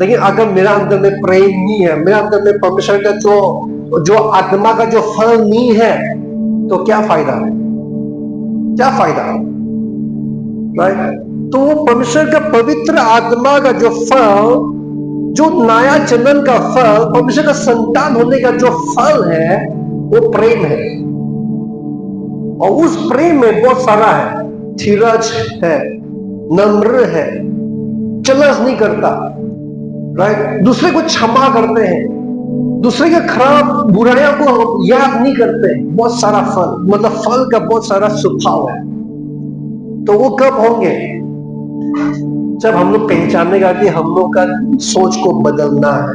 लेकिन अगर मेरा अंदर में प्रेम नहीं है, मेरे अंदर में परमेश्वर का जो आत्मा का जो फल नहीं है, तो क्या फायदा है? क्या फायदा है? राइट? तो वो परमेश्वर का पवित्र आत्मा का जो फल, जो नया जन्म का फल, परमेश्वर का संतान होने का जो फल है, वो प्रेम है। और उस प्रेम में बहुत सारा है, धीरज है, नम्र है, चलस नहीं करता, राइट? दूसरे को क्षमा करते हैं, दूसरे के खराब बुराइयों को याद नहीं करते। बहुत सारा फल, मतलब फल का बहुत सारा स्वभाव है। तो वो कब होंगे? जब हम लोग पहचानेगा कि हम लोग का सोच को बदलना है।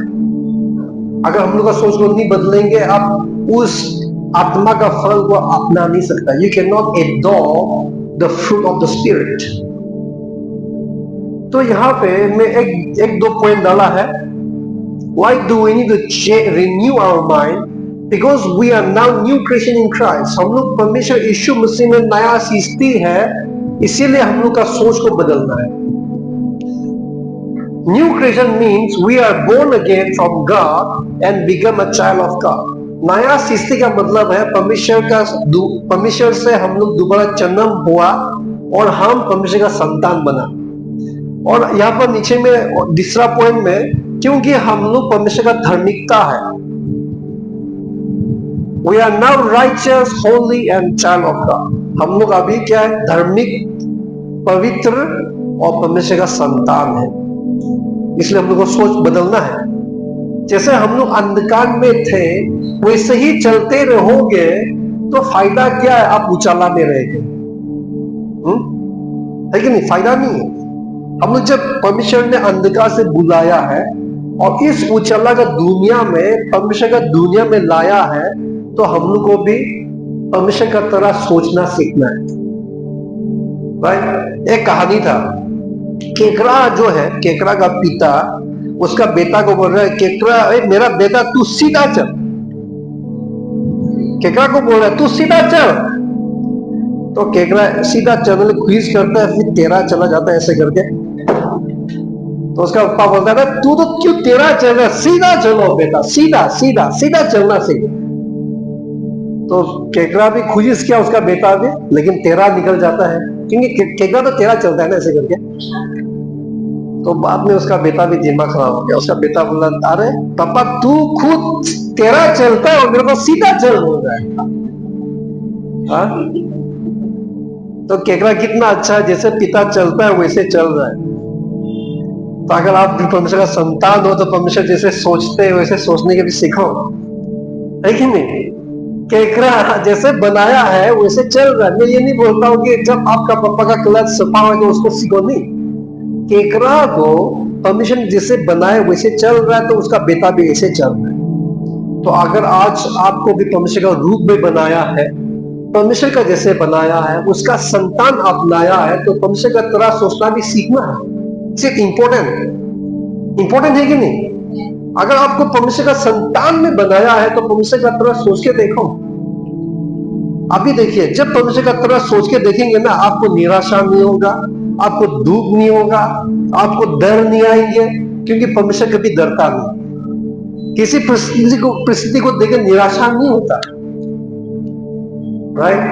अगर हम लोग का सोच को नहीं बदलेंगे, आप उस आत्मा का फल को अपना नहीं सकता। You can not adopt the fruit of the spirit. तो यहाँ पे मैं एक दो पॉइंट डाला है। Why do we need to renew our mind? Because we are now new creation in Christ. हम लोग परमेश्वर यीशु मसीह में नया सृष्टि है, इसीलिए हम लोग का सोच को बदलना है। New creation means we are born again from God and become a child of God. नया सृष्टि का मतलब है परमेश्वर से हम लोग दोबारा जन्म हुआ और हम परमेश्वर का संतान बना। और यहाँ पर नीचे में दूसरा पॉइंट में, क्योंकि हम लोग परमेश्वर का धार्मिकता है। We are now righteous, holy and child of God. हम लोग अभी क्या है? धार्मिक, पवित्र और परमेश्वर का संतान है। इसलिए हम लोग को सोच बदलना है। जैसे हम लोग अंधकार में थे, वैसे ही चलते रहोगे तो फायदा क्या है? आप उजाला में रहेंगे, है कि नहीं? फायदा नहीं है। हम लोग जब परमेश्वर ने अंधकार से बुलाया है और इस उजाला का दुनिया में, परमेश्वर का दुनिया में लाया है, तो हम लोग को भी परमेश्वर का तरह सोचना सीखना है। राइट? एक कहानी था, केकरा जो है, केकरा का पिता उसका बेटा को बोल रहा है, केकरा मेरा बेटा तू सीधा चल। केकरा को बोल रहा है तू सीधा चल। तो केकरा सीधा चलने की कोशिश करता है, फिर तेरा चला जाता है ऐसे करके। तो उसका पापा बोलता है तू तो क्यों तेरा चल रहा है, सीधा चलो बेटा, सीधा सीधा सीधा चलना सीधा। तो केकरा भी कोशिश किया, उसका बेटा भी, लेकिन तेरा निकल जाता है, क्योंकि केकरा तो तेरा चलता है ना ऐसे करके। तो बाद में उसका बेटा भी दिमाग खराब हो गया। उसका बेटा बोला अरे पापा तू खुद तेरा चलता है और मेरे को सीधा चल बोल रहा है। तो केकरा कितना अच्छा है, जैसे पिता चलता है वैसे चल रहा है। तो अगर आप परमेश्वर का संतान हो तो परमेश्वर जैसे सोचते हैं वैसे सोचने के भी सीखो, है कि नहीं? केकरा जैसे बनाया है वैसे चल रहा है। मैं ये नहीं बोलता हूँ कि जब आपका पापा का गलत स्वभाव है तो उसको सीखो, नहीं। केकरा को परमेश्वर जैसे बनाए वैसे चल रहा है, तो उसका बेटा भी ऐसे चल रहा है। तो अगर आज आपको भी परमेश्वर का रूप में बनाया है, परमेश्वर का जैसे बनाया है, उसका संतान अपनाया है, तो परमेश्वर का तरह सोचना भी सीखना है। सिर्फ इंपॉर्टेंट है कि नहीं? अगर आपको परमेश्वर का संतान में बनाया है तो परमेश्वर का तरह सोच के देखो। अभी देखिए, जब परमेश्वर का तरह सोच के देखेंगे ना, आपको निराशा नहीं होगा, आपको दुख नहीं होगा, आपको डर नहीं आएंगे, क्योंकि परमेश्वर कभी डरता नहीं। किसी परिस्थिति को देख निराशा नहीं होता, राइट?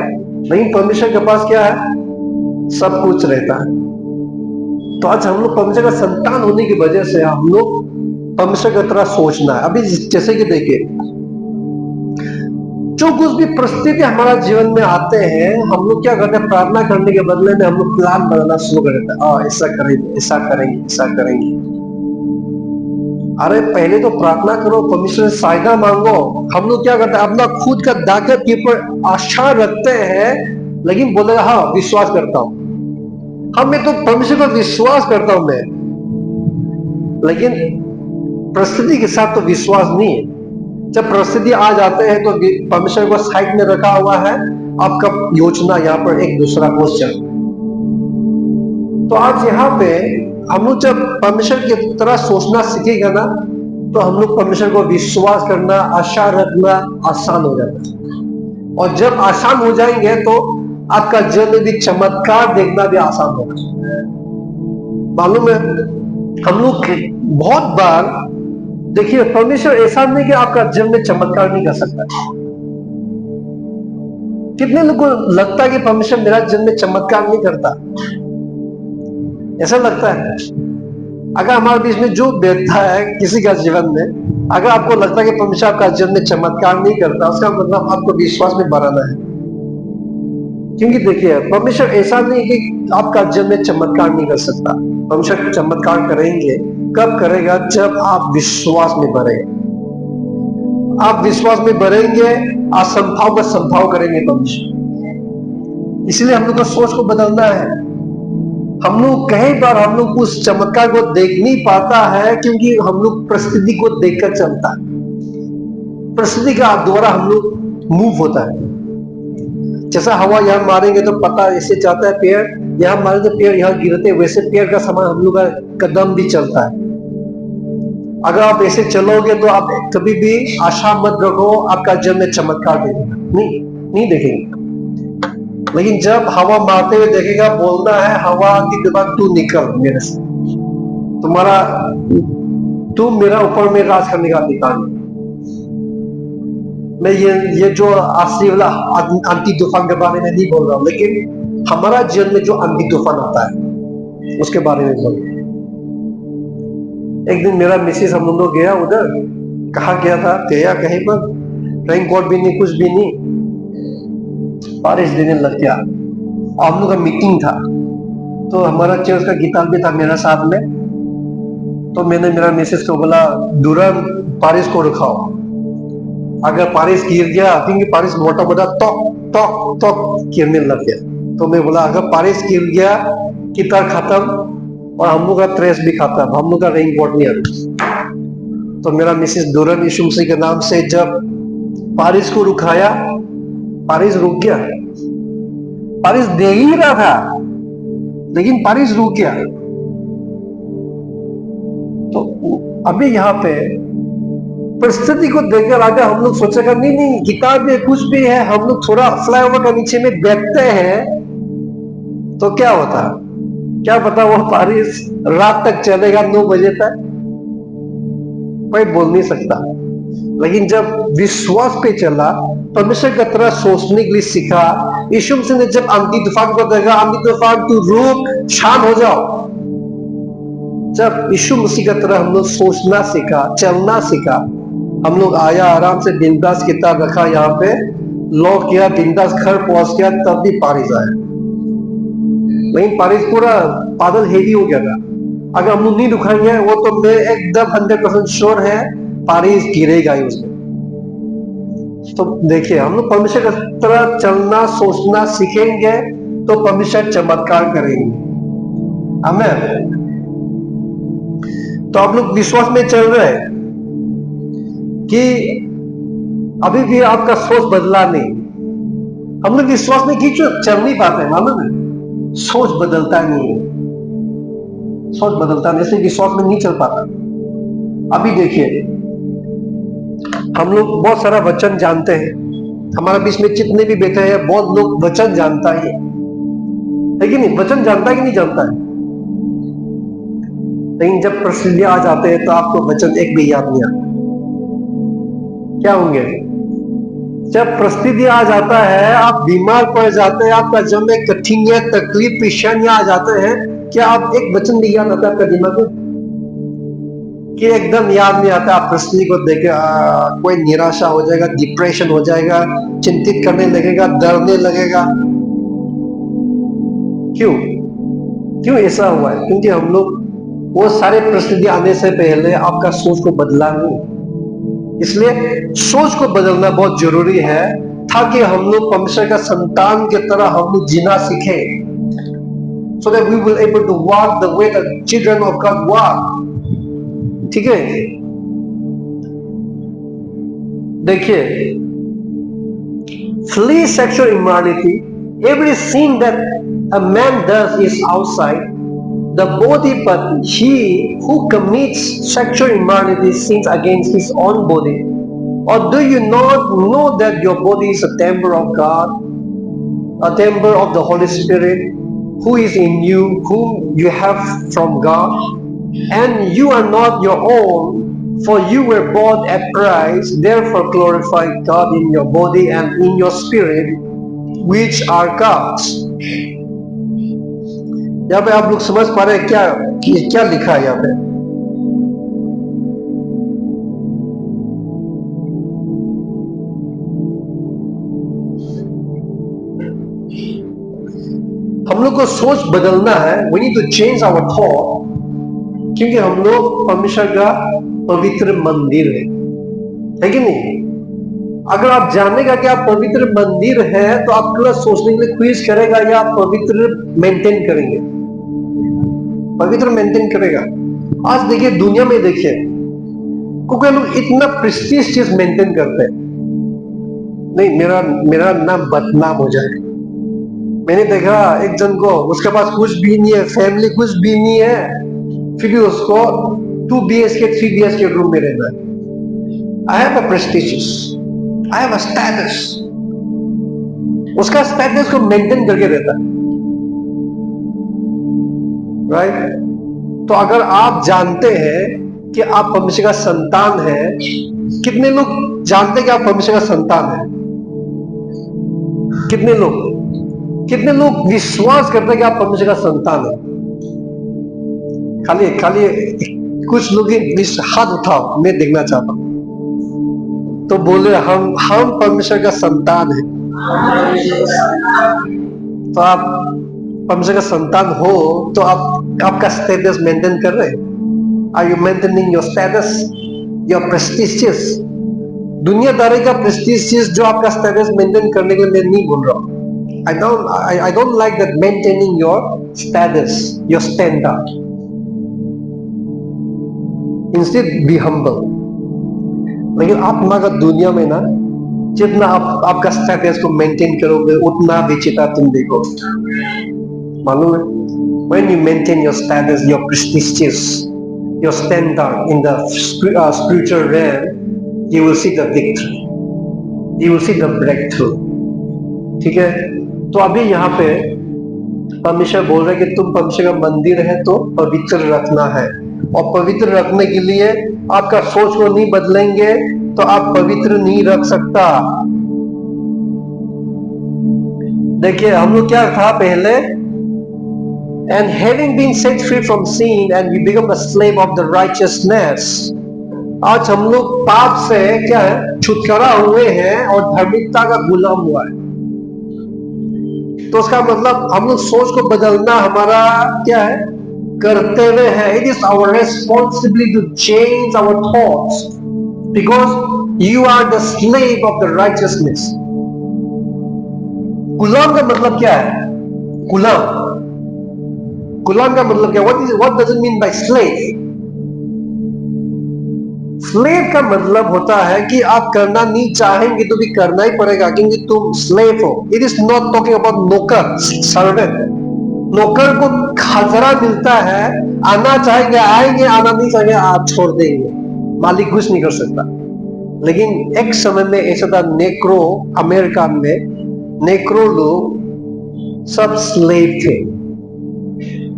लेकिन परमेश्वर के पास क्या है? सब कुछ रहता है। तो आज हम लोग परमेश्वर का संतान होने की वजह से हम लोग परमेश्वर की तरह सोचना है। अभी जैसे कि देखिए, जो कुछ भी परिस्थिति हमारा जीवन में आते हैं, हम लोग क्या करते हैं, प्रार्थना करने के बदले में हम लोग प्लान बनाना शुरू कर देते हैं। ऐसा करेंगे, ऐसा करेंगे, ऐसा करेंगे। अरे पहले तो प्रार्थना करो, परमेश्वर से सहायता मांगो। हम लोग क्या करते हैं, अपना खुद का ताकत के ऊपर आशा रखते हैं, लेकिन बोलेगा हाँ विश्वास करता हूं, मैं तो परमेश्वर पर विश्वास करता हूं मैं, लेकिन परिस्थिति के साथ तो विश्वास नहीं है। जब परिस्थिति आ जाते हैं तो परमेश्वर को साइड में रखा हुआ है, आपका योजना यहाँ पर एक दूसरा क्वेश्चन। तो आज यहाँ पे हम लोग जब परमेश्वर की तरह सोचना सीखेगा ना, तो हम लोग परमेश्वर को विश्वास करना, आशा रखना आसान हो जाता है। और जब आसान हो जाएंगे तो आपका जीवन में भी चमत्कार देखना भी आसान होगा। मालूम है, हम लोग बहुत बार देखिए, परमेश्वर ऐसा नहीं कि आपका जीवन में चमत्कार नहीं कर सकता। कितने लोगों को लगता है कि परमेश्वर मेरा जीवन में चमत्कार नहीं करता, ऐसा लगता है। अगर हमारे बीच में जो बैठता है किसी का जीवन में, अगर आपको लगता है कि परमेश्वर आपका जीवन में चमत्कार नहीं करता, उसका मतलब आपको विश्वास में बढ़ाना है। क्योंकि देखिए, परमेश्वर ऐसा नहीं कि आपका जीवन में चमत्कार नहीं कर सकता। परमेश्वर चमत्कार करेंगे, कब करेगा? जब आप विश्वास में बढ़ेंगे। आप विश्वास में बढ़ेंगे, असंभव का संभव करेंगे परमेश्वर। इसलिए हम लोग को सोच को बदलना है। हम लोग कई बार हम लोग उस चमत्कार को देख नहीं पाता है, क्योंकि हम लोग परिस्थिति को देखकर चलता है। परिस्थिति का द्वारा हम लोग मूव होता है। जैसा हवा यहाँ मारेंगे तो पता ऐसे जाता है, पेड़ यहाँ मारेंगे तो पेड़ यहाँ गिरते, वैसे पेड़ का समान हम लोग का कदम भी चलता है। अगर आप ऐसे चलोगे तो आप कभी भी आशा मत रखो आपका जीवन में चमत्कार देखेगा, नहीं देखेंगे। लेकिन जब हवा मारते हुए देखेगा, बोलना है हवा के बाद तू निकल मेरे से, तू मेरा ऊपर में राज करने का अधिकार नहीं। मैं ये जो आसरी वाला आंधी तूफान के बारे में नहीं बोल रहा हूं, लेकिन हमारा जीवन में जो आंधी तूफान आता है उसके बारे में बोल रहा हूं। एक दिन मेरा मिसेस, हम लोग गया उधर, कहा गया था, गया कहीं पर, रेन कोट भी नहीं, कुछ भी नहीं, बारिश देने लग गया। हम लोग का मीटिंग था, तो हमारा चर्च का गिटार भी था मेरा साथ में। तो मैंने मेरा मिसेस को बोला, तुरंत बारिश को रुकाओ, अगर बारिश गिर गया, क्योंकि बारिश मोटा मोटा टॉक टॉक गिरने लग गया। तो मैं बोला, अगर बारिश गिर गया, गिटार खत्म और हम लोग का ड्रेस भी खत्म, हम लोग का रेन कोट नहीं आता। तो मेरा मिसेस तुरंत यीशु मसीह के नाम से जब बारिश को रुकाया, बारिश रुक गया। बारिश दे ही रहा था, लेकिन बारिश रुक गया। तो अभी यहाँ पे परिस्थिति को देखकर आगे हम लोग सोचेगा, नहीं किताब में कुछ भी है, हम लोग थोड़ा फ्लाईओवर के नीचे में बैठते हैं तो क्या होता है, क्या पता वो बारिश रात तक चलेगा, 9 बजे तक, कोई बोल नहीं सकता। लेकिन जब विश्वास पे चला, परमेश्वर की तरह सोचने के लिए सीखा, यीशु मसीह ने जब आंधी तूफान को देखा, आंधी तूफान तू रुक, शांत हो जाओ। जब यीशु मसीह की तरह हम लोग सोचना सीखा, चलना सीखा, हम लोग आया, आराम से बिंदास किताब रखा, यहाँ पे लॉक किया, बिंदास घर पहुंच गया, तब भी बारिश आया। लेकिन बारिश पूरा बादल हेवी हो गया था। अगर हम लोग नहीं रुकाएंगे, वो तो मैं एकदम 100% श्योर है बारिश गिरेगा ही उसमें। तो देखिए, हम लोग परमेश्वर की तरह चलना सोचना सीखेंगे तो परमेश्वर चमत्कार करेंगे। आमीन। तो आप लोग विश्वास में चल रहे हैं कि अभी भी आपका सोच बदला नहीं। हम लोग विश्वास में क्यों चल नहीं पाते, मालूम है? सोच बदलता नहीं है, सोच बदलता नहीं, इसलिए विश्वास में नहीं चल पाता। अभी देखिए, हम लोग बहुत सारा वचन जानते हैं, हमारे बीच में जितने भी बैठे हैं बहुत लोग वचन जानता है कि नहीं? वचन जानता है कि नहीं जानता है? लेकिन जब परिस्थिति आ जाते हैं तो आपको वचन एक भी याद नहीं आता। क्या होंगे? जब परिस्थिति आ जाता है, आप बीमार पड़ जाते हैं, आपका जब में कठिनाइयां, तकलीफ, परेशानियां आ जाते हैं, क्या आप एक वचन भी याद आता है आपका दिमाग में? कि एकदम याद नहीं आता। आप परिस्थिति को देखे कोई निराशा हो जाएगा, डिप्रेशन हो जाएगा, चिंतित करने लगेगा, डरने लगेगा। क्यों क्यों ऐसा हुआ है? क्योंकि हम लोग वो सारे परिस्थिति आने से पहले आपका सोच को बदला नहीं। इसलिए सोच को बदलना बहुत जरूरी है, ताकि हम लोग परमेश्वर का संतान की तरह हम लोग जीना सीखे, so that we will able to walk the way the children of God walk। ठीक है, देखिए, flee sexual immorality। Every sin that a man does is outside the body, but he who commits sexual immorality sins against his own body। Or do you not know that your body is a temple of God, a temple of the Holy Spirit, who is in you, whom you have from God, and you are not your own, for you were bought at price? Therefore glorify God in your body and in your spirit, which are God's। यहाँ पे आप लोग समझ पा रहे हैं क्या लिखा है यहाँ पे? हम लोग को सोच बदलना है। We need to change our thought, क्योंकि हम लोग परमेश्वर का पवित्र मंदिर है कि नहीं? अगर आप जानेगा कि आप पवित्र मंदिर है, तो आप पूरा सोचने के लिए क्विज करेगा, या आप पवित्र मेंटेन करेंगे? पवित्र मेंटेन करेगा। आज देखिए, दुनिया में देखिए, क्योंकि लोग इतना प्रेस्टीज चीज मेंटेन करते हैं, नहीं मेरा नाम बदनाम हो जाए। मैंने देखा एक जन को, उसके पास कुछ भी नहीं है, फैमिली कुछ भी नहीं है, फिर भी उसको 2 BHK 3 BHK रूम में रहना है। I have a prestigious, I have a status। उसका स्टेटस को मेंटेन करके रहता है, राइट? तो अगर आप जानते हैं कि आप परमेश्वर का संतान है, कितने लोग जानते हैं कि आप परमेश्वर का संतान है? कितने लोग विश्वास करते हैं कि आप परमेश्वर का संतान है? खाली कुछ लोग हाथ उठाओ, मैं देखना चाहता हूं। तो बोले हम परमेश्वर का संतान है। तो आप परमेश्वर का संतान हो, तो आपका स्टेटस मेंटेन कर रहे हैं? Are you maintaining your status, your prestigious? दुनियादारी का प्रेस्टीजियस जो आपका स्टेटस मेंटेन करने के लिए नहीं बोल रहा हूं। I don't like that maintaining your status, your standard। Instead be humble। लेकिन आत्मा का दुनिया में ना, जितना आपका स्टेटस को मेंटेन करोगे, उतना विजेता तुम देखोगे। मालूम है? When you maintain your status, your prestigious, your standard in the spiritual realm, you will see the victory, you will see the breakthrough। ठीक है? तो अभी यहाँ पे परमेश्वर बोल रहे कि तुम परमेश्वर का मंदिर है, तो पवित्र रखना है। और पवित्र रखने के लिए आपका सोच को नहीं बदलेंगे तो आप पवित्र नहीं रख सकता। देखिए, हम लोग क्या था पहले? And having been set free from sin, and we become a slave of the righteousness। आज हम लोग पाप से क्या है? छुटकारा हुए हैं और धार्मिकता का गुलाम हुआ है। तो उसका मतलब हम लोग सोच को बदलना हमारा क्या है? कर्तव्य है। It is our responsibility to change our thoughts, because you are the slave of the righteousness। गुलाम का मतलब क्या है? गुलाम का मतलब क्या? What does it mean by slave? Slave का मतलब होता है कि आप करना नहीं चाहेंगे तो भी करना ही पड़ेगा, क्योंकि तुम स्लेव हो। It is not talking about नौकर, सर्वेंट। नौकर को खजरा मिलता है, आना चाहेंगे आएंगे, आना नहीं चाहेंगे आप छोड़ देंगे, मालिक कुछ नहीं कर सकता। लेकिन एक समय में ऐसा था, नेक्रो अमेरिका में नेक्रो लोग सब स्लेव थे।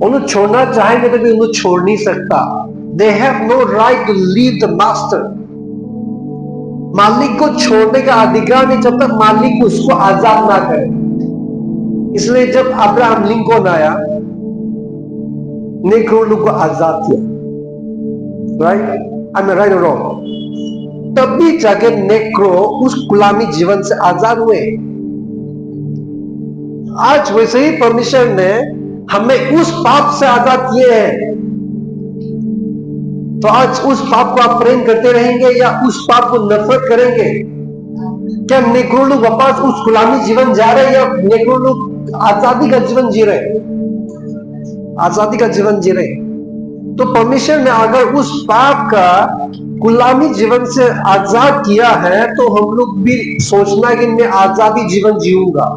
उन्हें छोड़ना चाहेंगे तो भी उन्हें छोड़ नहीं सकता। They have no right to leave the master। मालिक को छोड़ने का अधिकार नहीं जब तक मालिक उसको आजाद ना करे। इसलिए जब अब्राहम लिंकन आया, नेक्रो लोग को आजाद किया। राइट? आई एम राइट और रॉन्ग? तभी जाके नेक्रो उस गुलामी जीवन से आजाद हुए। आज वैसे ही परमेश्वर ने हमें उस पाप से आजाद किए हैं। तो आज उस पाप को आप प्रेम करते रहेंगे या उस पाप को नफरत करेंगे? क्या नेक्रो लोग वापस उस गुलामी जीवन जा रहे हैं या नेक्रो लोग आजादी का जीवन जी रहे? आजादी का जीवन जी रहे। तो परमेश्वर ने अगर उस पाप का गुलामी जीवन से आजाद किया है तो हम लोग भी सोचना कि मैं आजादी जीवन जीऊंगा।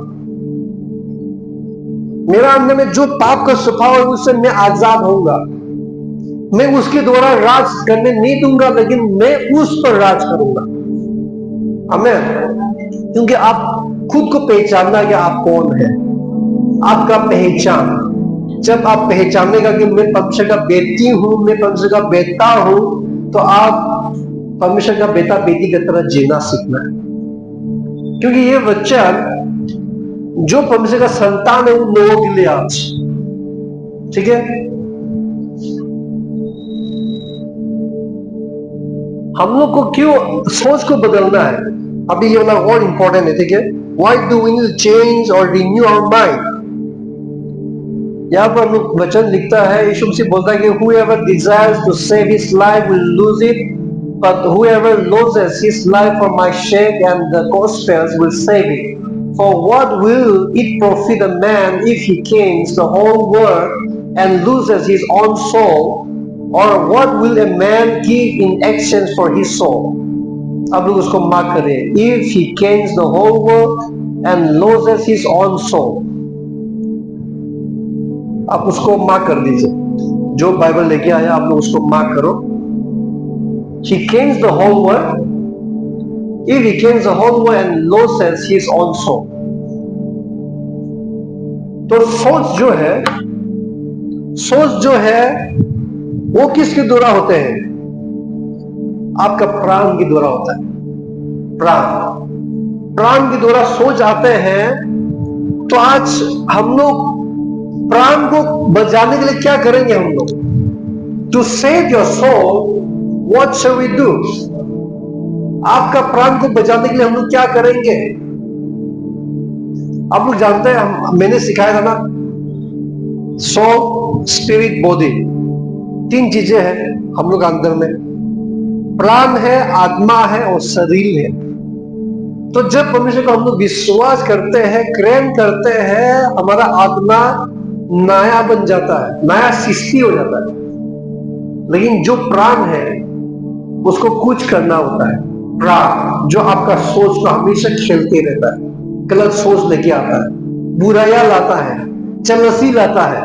मेरा अंदर में जो पाप का स्वभाव है उससे मैं आजाद होऊंगा। मैं उसके द्वारा राज करने नहीं दूंगा, लेकिन मैं उस पर राज करूंगा। आमीन। क्योंकि आप खुद को पहचानना कि आप कौन है, आपका पहचान जब आप पहचानेगा कि मैं परमेश्वर का बेटी हूं, मैं परमेश्वर का बेटा हूं, तो आप परमेश्वर का बेटा बेटी की तरह जीना सीखना है। क्योंकि ये वचन जो परमेश्वर का संतान है उन लोगों के लिए आज, ठीक है? हम लोग को क्यों सोच को बदलना है? अभी ये वाला और इंपॉर्टेंट है, ठीक है? Why do we need to change or renew our mind? यहाँ पर वचन लिखता है, यीशु मसीह बोलता है कि whoever desires to save his life will lose it, but whoever loses his life for my sake and the gospel's will save it. For what will it profit a man if he gains the whole world and loses his own soul? Or what will a man give in exchange for his soul? अब लोग उसको mark करें, if he gains the whole world and loses his own soul. आप उसको mark कर दीजिए, जो Bible लेके आया आप लोग उसको मार्क करो। He gains the whole world, if he gains the whole world and loses his own soul. तो सोच जो है वो किसके द्वारा होते हैं? आपका प्राण के द्वारा होता है। प्राण के द्वारा सोच आते हैं। तो आज हम लोग प्राण को बचाने के लिए क्या करेंगे? हम लोग to save your soul what shall we do? आपका प्राण को बचाने के लिए हम लोग क्या करेंगे? आप लोग जानते हैं, मैंने सिखाया था ना, सोल, स्पिरिट, बॉडी, 3 चीजें हैं हम लोग अंदर में। प्राण है, आत्मा है और शरीर है। तो जब परमेश्वर को हम लोग विश्वास करते हैं, ग्रहण करते हैं, हमारा आत्मा नया बन जाता है, नया सृष्टि हो जाता है। लेकिन जो प्राण है उसको कुछ करना होता है। प्राण जो आपका सोच को हमेशा खेलते रहता है, गलत सोच लेके आता है, बुराइयां लाता है, चलसी लाता है,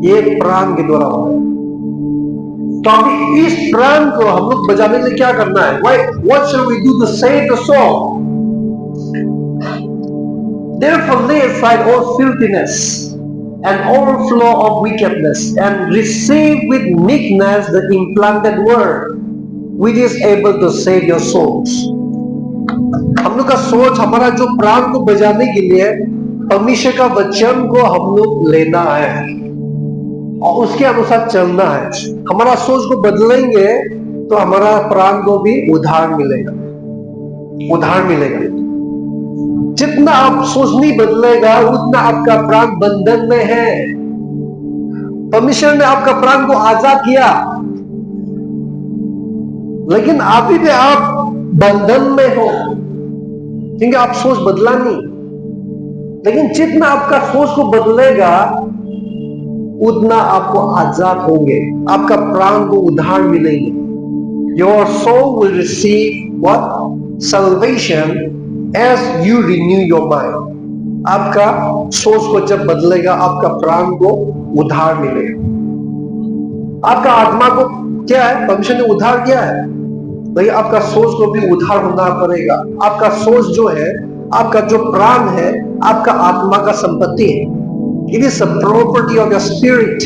ये प्राण के द्वारा होता है। तो अभी इस प्राण को हम लोग बचाने के लिए क्या करना है? What shall we do to save the soul? Therefore lay aside all filthiness and overflow of wickedness and receive with meekness the implanted word which is able to save your souls. हम लोग का सोच, हमारा जो प्राण को बचाने के लिए परमेश्वर का वचन को हम लोग लेना है और उसके अनुसार चलना है। हमारा सोच को बदलेंगे तो हमारा प्राण को भी उद्धार मिलेगा। जितना आप सोच नहीं बदलेगा उतना आपका प्राण बंधन में है। परमेश्वर ने आपका प्राण को आजाद किया, लेकिन अभी भी आप बंधन में हो क्योंकि आप सोच बदला नहीं। लेकिन जितना आपका सोच को बदलेगा उतना आपको आजाद होंगे, आपका प्राण को उद्धार मिलेंगे। Your soul will receive what? Salvation as you renew your mind. आपका सोच को जब बदलेगा आपका प्राण को उद्धार मिलेगा। आपका आत्मा को क्या है? परमेश्वर ने उद्धार किया है, लेकिन आपका सोच को भी उद्धार होना पड़ेगा। आपका सोच जो है, आपका जो प्राण है, आपका आत्मा का संपत्ति है। It is a property of your spirit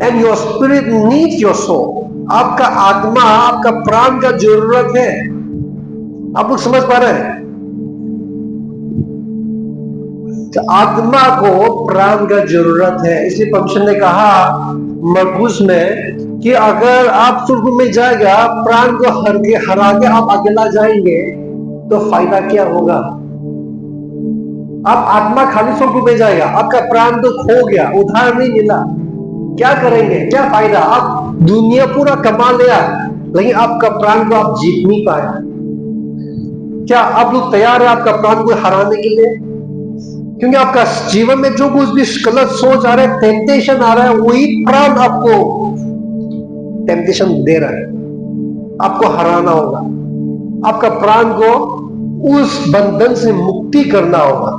and your spirit needs your soul. आपका आत्मा, आपका प्राण का जरूरत है। आप लोग समझ पा रहे हैं? तो आत्मा को प्राण का जरूरत है। इसलिए परमेश्वर ने कहा मरकुस में कि अगर आप स्वर्ग में जाएगा, प्राण को हरा के आप अकेला जाएंगे तो फायदा क्या होगा? आप आत्मा खाली स्वर्ग में जाएगा, आपका प्राण तो खो गया, उधार नहीं मिला, क्या करेंगे? क्या फायदा? आप दुनिया पूरा कमा लिया लेकिन आपका प्राण को आप जीत नहीं पाया। क्या आप लोग तैयार है आपका प्राण को हराने के लिए? क्योंकि आपका जीवन में जो कुछ भी गलत सोच आ रहा है, टेम्पटेशन आ रहा है, वही प्राण आपको टेम्पटेशन दे रहा है। आपको हराना होगा, आपका प्राण को उस बंधन से मुक्ति करना होगा।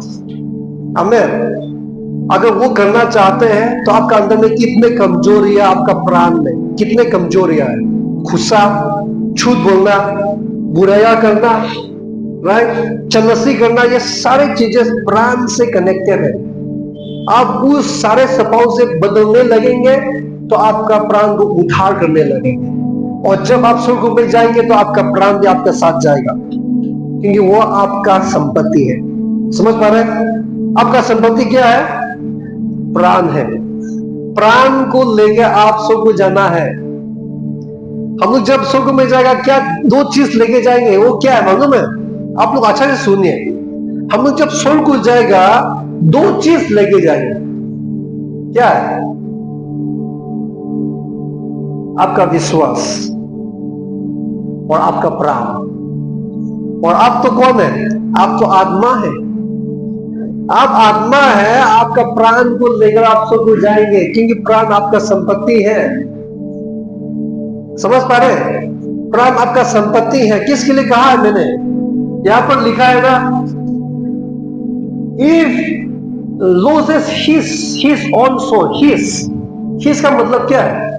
आमीन। अगर वो करना चाहते हैं तो आपका अंदर में कितने कमजोरियां, आपका प्राण में कितने कमजोरियां है? गुस्सा, झूठ बोलना, बुराया करना, राइट, चलसी करना, ये सारी चीजें प्राण से कनेक्टेड है। आप उस सारे स्वभाव से बदलने लगेंगे तो आपका प्राण को उद्धार करने लगेंगे, और जब आप स्वर्ग में जाएंगे तो आपका प्राण भी आपके साथ जाएगा, क्योंकि वो आपका संपत्ति है। समझ पा रहे हैं? आपका संपत्ति क्या है? प्राण है। प्राण को लेकर आप स्वर्ग को जाना है। हम लोग जब स्वर्ग में जाएगा, क्या दो चीज लेके जाएंगे, वो क्या है मालूम है? आप लोग अच्छा से सुनिए। हम लोग जब स्वर्ग को जाएगा, दो चीज लेके जाएंगे। क्या है? आपका विश्वास और आपका प्राण। और आप तो कौन है? आप तो आत्मा है। आप आत्मा है, आपका प्राण को लेकर आप स्वर्ग को जाएंगे, क्योंकि प्राण आपका संपत्ति है। समझ पा रहे? प्राण आपका संपत्ति है। किसके लिए कहा है मैंने? यहां पर लिखा है ना, if loses his own soul, his का मतलब क्या है?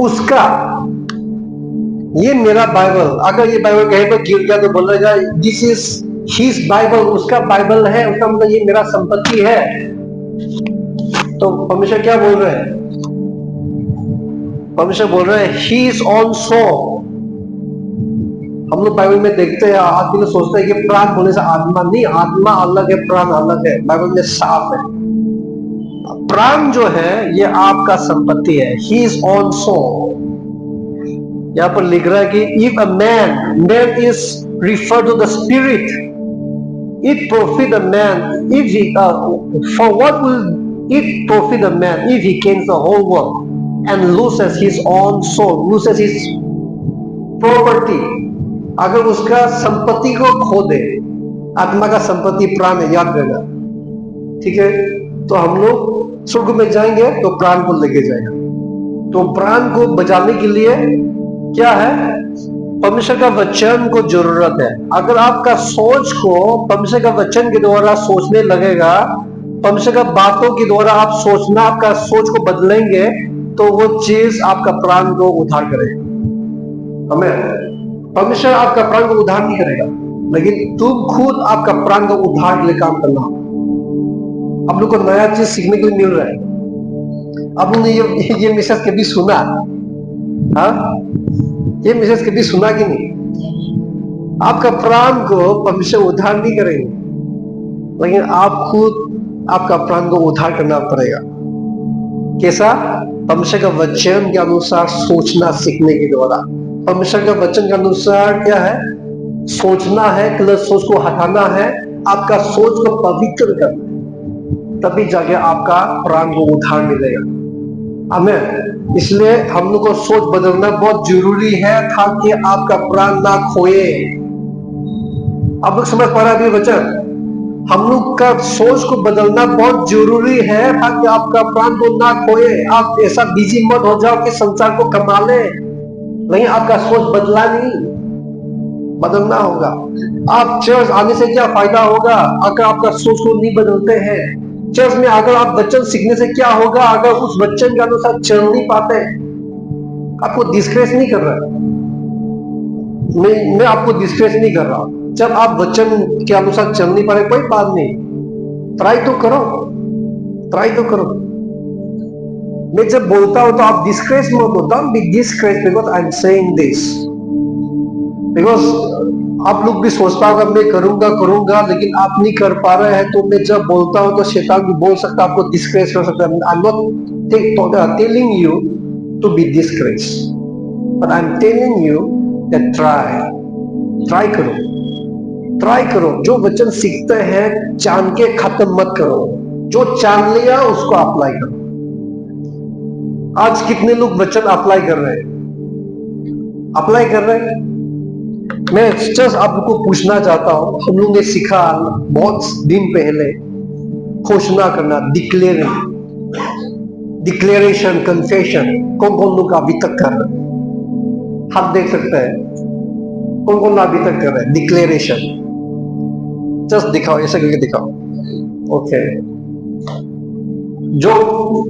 उसका। ये मेरा बाइबल, अगर ये बाइबल कहीं पर गिर गया तो बोलेगा दिस इज हिज बाइबल, उसका बाइबल है, उसका मतलब ये मेरा संपत्ति है। तो परमेश्वर क्या बोल रहे हैं? परमेश्वर बोल रहे हैं हिज ओन सोल। हम लोग बाइबल में देखते हैं, आदमी लोग सोचते हैं कि प्राण बोलने से आत्मा नहीं, आत्मा अलग है, प्राण अलग है। बाइबल में साफ है, प्राण जो है ये आपका संपत्ति है, हिज ओन सोल। यहां पर लिख रहा है कि if a man is refer to the spirit, it profit a man if he for what will it profit a man if he gains the whole world and loses his own soul, loses his property? अगर उसका संपत्ति को खो दे, आत्मा का संपत्ति प्राण है, याद रखना, ठीक है? तो हम लोग स्वर्ग में जाएंगे तो प्राण को लेके जाएगा। तो प्राण को बचाने के लिए क्या है? परमेश्वर का वचन को जरूरत है। अगर आपका सोच को परमेश्वर का वचन के द्वारा सोचने लगेगा, परमेश्वर का बातों के द्वारा आप सोचना, आपका सोच को बदलेंगे, तो वो चीज आपका प्राण को उद्धार करेगा। हमें परमेश्वर आपका प्राण को उद्धार नहीं करेगा, लेकिन तुम खुद आपका प्राण को उद्धार के लिए काम करना। आप लोग को नया चीज सीखने के लिए मिल रहा है। आप लोग ने ये मैसेज कभी सुना? हाँ, ये मैसेज कभी सुना कि नहीं? आपका प्राण को परमेश्वर उद्धार नहीं करेंगे, लेकिन आप खुद आपका प्राण को उद्धार करना पड़ेगा। कैसा? परमेश्वर का वचन के अनुसार सोचना सीखने के द्वारा। परमेश्वर का वचन के अनुसार क्या है? सोचना है, गलत सोच को हटाना है, आपका सोच को पवित्र करना है, तभी जाके आपका प्राण को उद्धार मिलेगा। आमीन। इसलिए हम लोग को सोच बदलना बहुत जरूरी है ताकि आपका प्राण ना खोए। आप लोग समझ पा रहे हैं अभी वचन? हम लोग का सोच को बदलना बहुत जरूरी है ताकि आपका प्राण को ना खोए। आप ऐसा बिजी मत हो जाओ कि संसार को कमा ले, नहीं, आपका सोच बदला नहीं, बदलना होगा। आप चर्च आने से क्या फायदा होगा अगर आपका सोच को नहीं बदलते हैं? चर्च में अगर आप वचन सीखने से क्या होगा अगर उस वचन के अनुसार चल नहीं पाते? आपको डिस्करेज नहीं कर रहा, मैं आपको डिस्करेज नहीं कर रहा। जब आप वचन के अनुसार चल नहीं पा रहे, कोई बात नहीं, ट्राई तो करो, ट्राई तो करो। मैं जब बोलता हूं तो आप डिस्करेज मत हो, don't be discourage because I am saying this, because आप लोग भी सोचता होगा मैं करूंगा, लेकिन आप नहीं कर पा रहे हैं। तो मैं जब बोलता हूं तो शैतान भी बोल सकता है, आपको डिस्करेज कर सकता है। I am not telling you to be disgraced. But I'm telling you that try करो. जो वचन सीखते हैं जान के खत्म मत करो. जो जान लिया उसको अप्लाई करो. आज कितने लोग वचन अप्लाई कर रहे हैं? मैं जस्ट आपको पूछना चाहता हूं. हम लोग ने सीखा बहुत दिन पहले घोषणा करना, डिक्लेरेशन, कन्फेशन. कौन लोग अभी तक कर रहे हैं? हाथ देख सकते हैं. कौन अभी तक कर रहे हैं डिक्लेरेशन? जस्ट दिखाओ, ऐसे करके दिखाओ. ओके. जो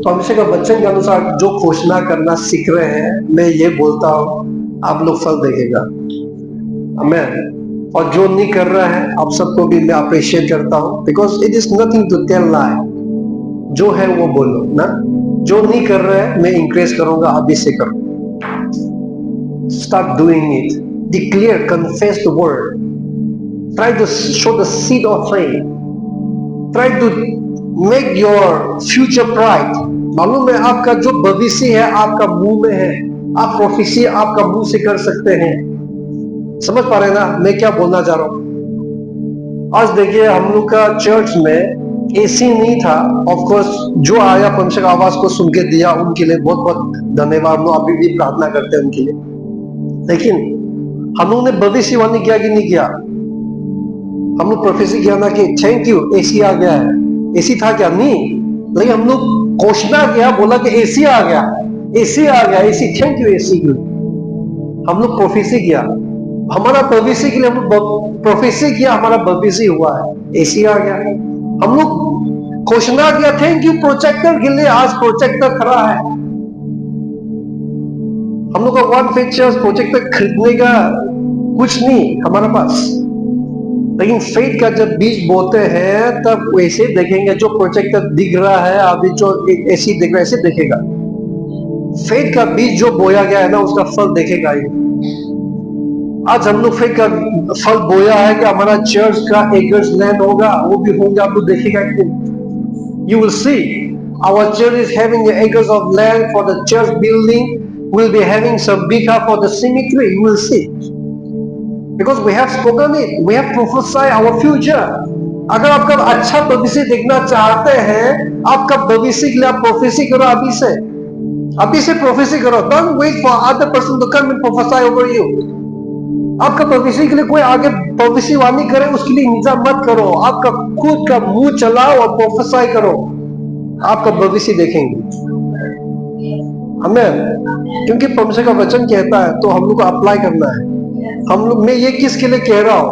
परमेश्वर का वचन के अनुसार जो घोषणा करना सीख रहे हैं, मैं ये बोलता हूं आप लोग फल देखेगा. आमीन. और जो नहीं कर रहा है आप सबको भी मैं अप्रिशिएट करता हूं, because it is nothing to tell lie. जो है वो बोलो ना. जो नहीं कर रहा है मैं इंकरेज करूंगा, अभी से करो. Start doing it. Declare, confess the word. Try to show the seed of faith. Try to make your future bright. मालूम है आपका जो भविष्य है आपका मुंह में है. आप प्रोफेसी आपका मुंह से कर सकते हैं. समझ पा रहे हैं ना मैं क्या बोलना चाह रहा हूं? आज देखिए हम लोग का चर्च में एसी नहीं था. ऑफ कोर्स जो आया परमेश्वर की आवाज को सुन के दिया उनके लिए बहुत बहुत धन्यवाद. हम लोग अभी भी प्रार्थना करते हैं उनके लिए. लेकिन हम लोग ने भविष्यवाणी किया कि नहीं किया? हम लोग प्रोफेसी किया ना कि थैंक यू एसी आ गया है. एसी था क्या? नहीं. लेकिन हम लोग घोषणा किया, बोला कि एसी आ गया, एसी थैंक यू एसी के लिए. हम लोग प्रोफेसी किया हमारा भविष्य के लिए. हम लोग प्रोफेसी किया, हमारा भविष्य हुआ है. एसी आ गया. हम लोग घोषणा किया थैंक यू प्रोजेक्टर के लिए. आज प्रोजेक्टर खड़ा है. हम लोग का वन फीचर्स प्रोजेक्टर खरीदने का कुछ नहीं हमारे पास. लेकिन फेथ का जब बीज बोते हैं तब वैसे देखेंगे. जो प्रोजेक्टर दिख रहा है अभी जो ऐसी देख रहा है ऐसे देखेगा. फेथ का बीज जो बोया गया है ना उसका फल देखेगा ही. आज हम लोग फेथ का फल बोया है कि हमारा चर्च का एकर्स लैंड होगा, वो भी होगा. आप लोग देखेगा कि you will see our church is having acres of land for the church building. We'll be having some bigha for the cemetery. You will see. Because we have spoken it. We have prophesied our future. अगर आपका अच्छा भविष्य देखना चाहते हैं, आपका भविष्य के लिए आप प्रोफेसी करो अभी से प्रोफेसी करो. Don't wait for other person to come and prophesy over you. आपका भविष्य के लिए कोई आगे भविष्यवाणी करे उसके लिए इंतजार मत करो. आपका खुद का मुंह चलाओ और प्रोफेसाई करो. आपका भविष्य देखेंगे. हमें क्योंकि परमेश्वर का वचन कहता है तो हम लोग को अप्लाई करना है. हम लोग मैं ये किसके लिए कह रहा हूं?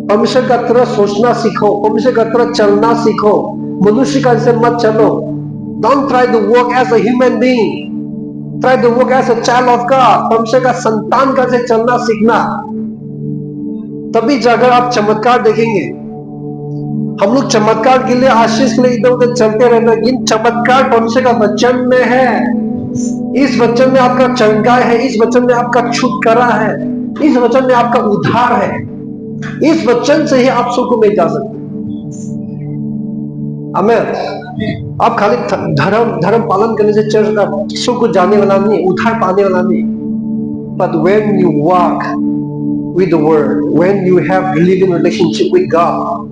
परमेश्वर का तरह सोचना सीखो, परमेश्वर का तरह चलना सीखो. मनुष्य का से मत चलो. Don't try to work as a human being. Try to work as a child of God. परमेश्वर का संतान का से चलना सीखना. तभी जाकर आप चमत्कार देखेंगे. हम लोग चमत्कार के लिए आशीष के लिए इधर उधर चलते रहना. इन चमत्कार परमेश्वर का वचन में है. इस वचन में आपका चंगाई है. इस वचन में आपका छुटकारा है. इस वचन में आपका उद्धार है. इस वचन से ही आप सुख में जा सकते. आमीन. आप खाली धर्म पालन करने से चर्च का सुख को जाने वाला नहीं, उद्धार पाने वाला नहीं. But when you walk with the word, when you have living relationship with God,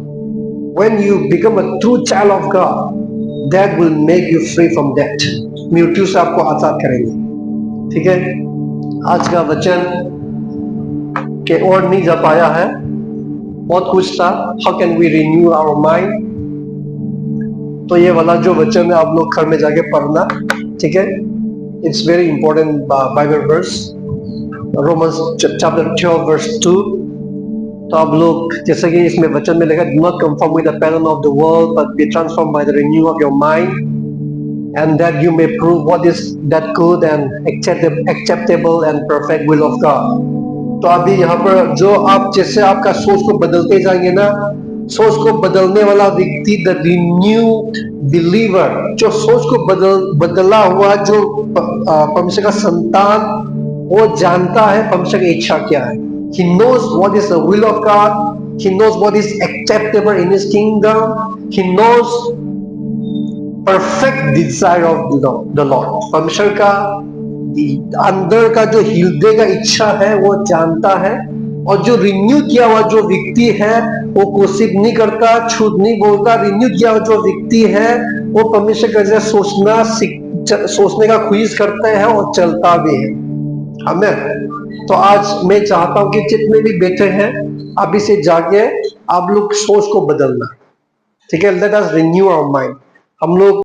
when you become a true child of God, that will make you free from death. मृत्यु से आपको आजाद करेंगे. ठीक है. आज का वचन के और नहीं जा पाया है. बहुत कुछ था. How can we renew our mind? तो ये वाला जो वचन है आप लोग घर में जाके पढ़ना. ठीक है. It's very important Bible verse. Romans chapter 12 verse 2. तो आप लोग जैसे कि इसमें वचन में लिखा, do not conform with the pattern of the world, but be transformed by the renewal of your mind, and that you may prove what is that good and acceptable and perfect will of God. तो अभी यहाँ पर जो आप जैसे आपका सोच को बदलते जाएंगे ना, सोच को बदलने वाला व्यक्ति द रिन्यूड बिलीवर, जो सोच को बदला हुआ जो परमेश्वर का संतान, वो जानता है परमेश्वर की इच्छा क्या है. He knows what is the will of God. He knows what is acceptable in His kingdom. He knows perfect desire of the Lord. परमेश्वर का अंदर का जो हृदय का इच्छा है वो जानता है, और जो रिन्यू किया हुआ जो व्यक्ति है वो कोशिश नहीं करता, झूठ नहीं बोलता। रिन्यू किया हुआ जो व्यक्ति है वो परमेश्वर का जैसे सोचने का कोशिश करता है और चलता भी है। हमें तो आज मैं चाहता हूं कि जितने भी बैठे हैं अभी से जाके आप लोग सोच को बदलना, ठीक है। Let us renew our mind. हम लोग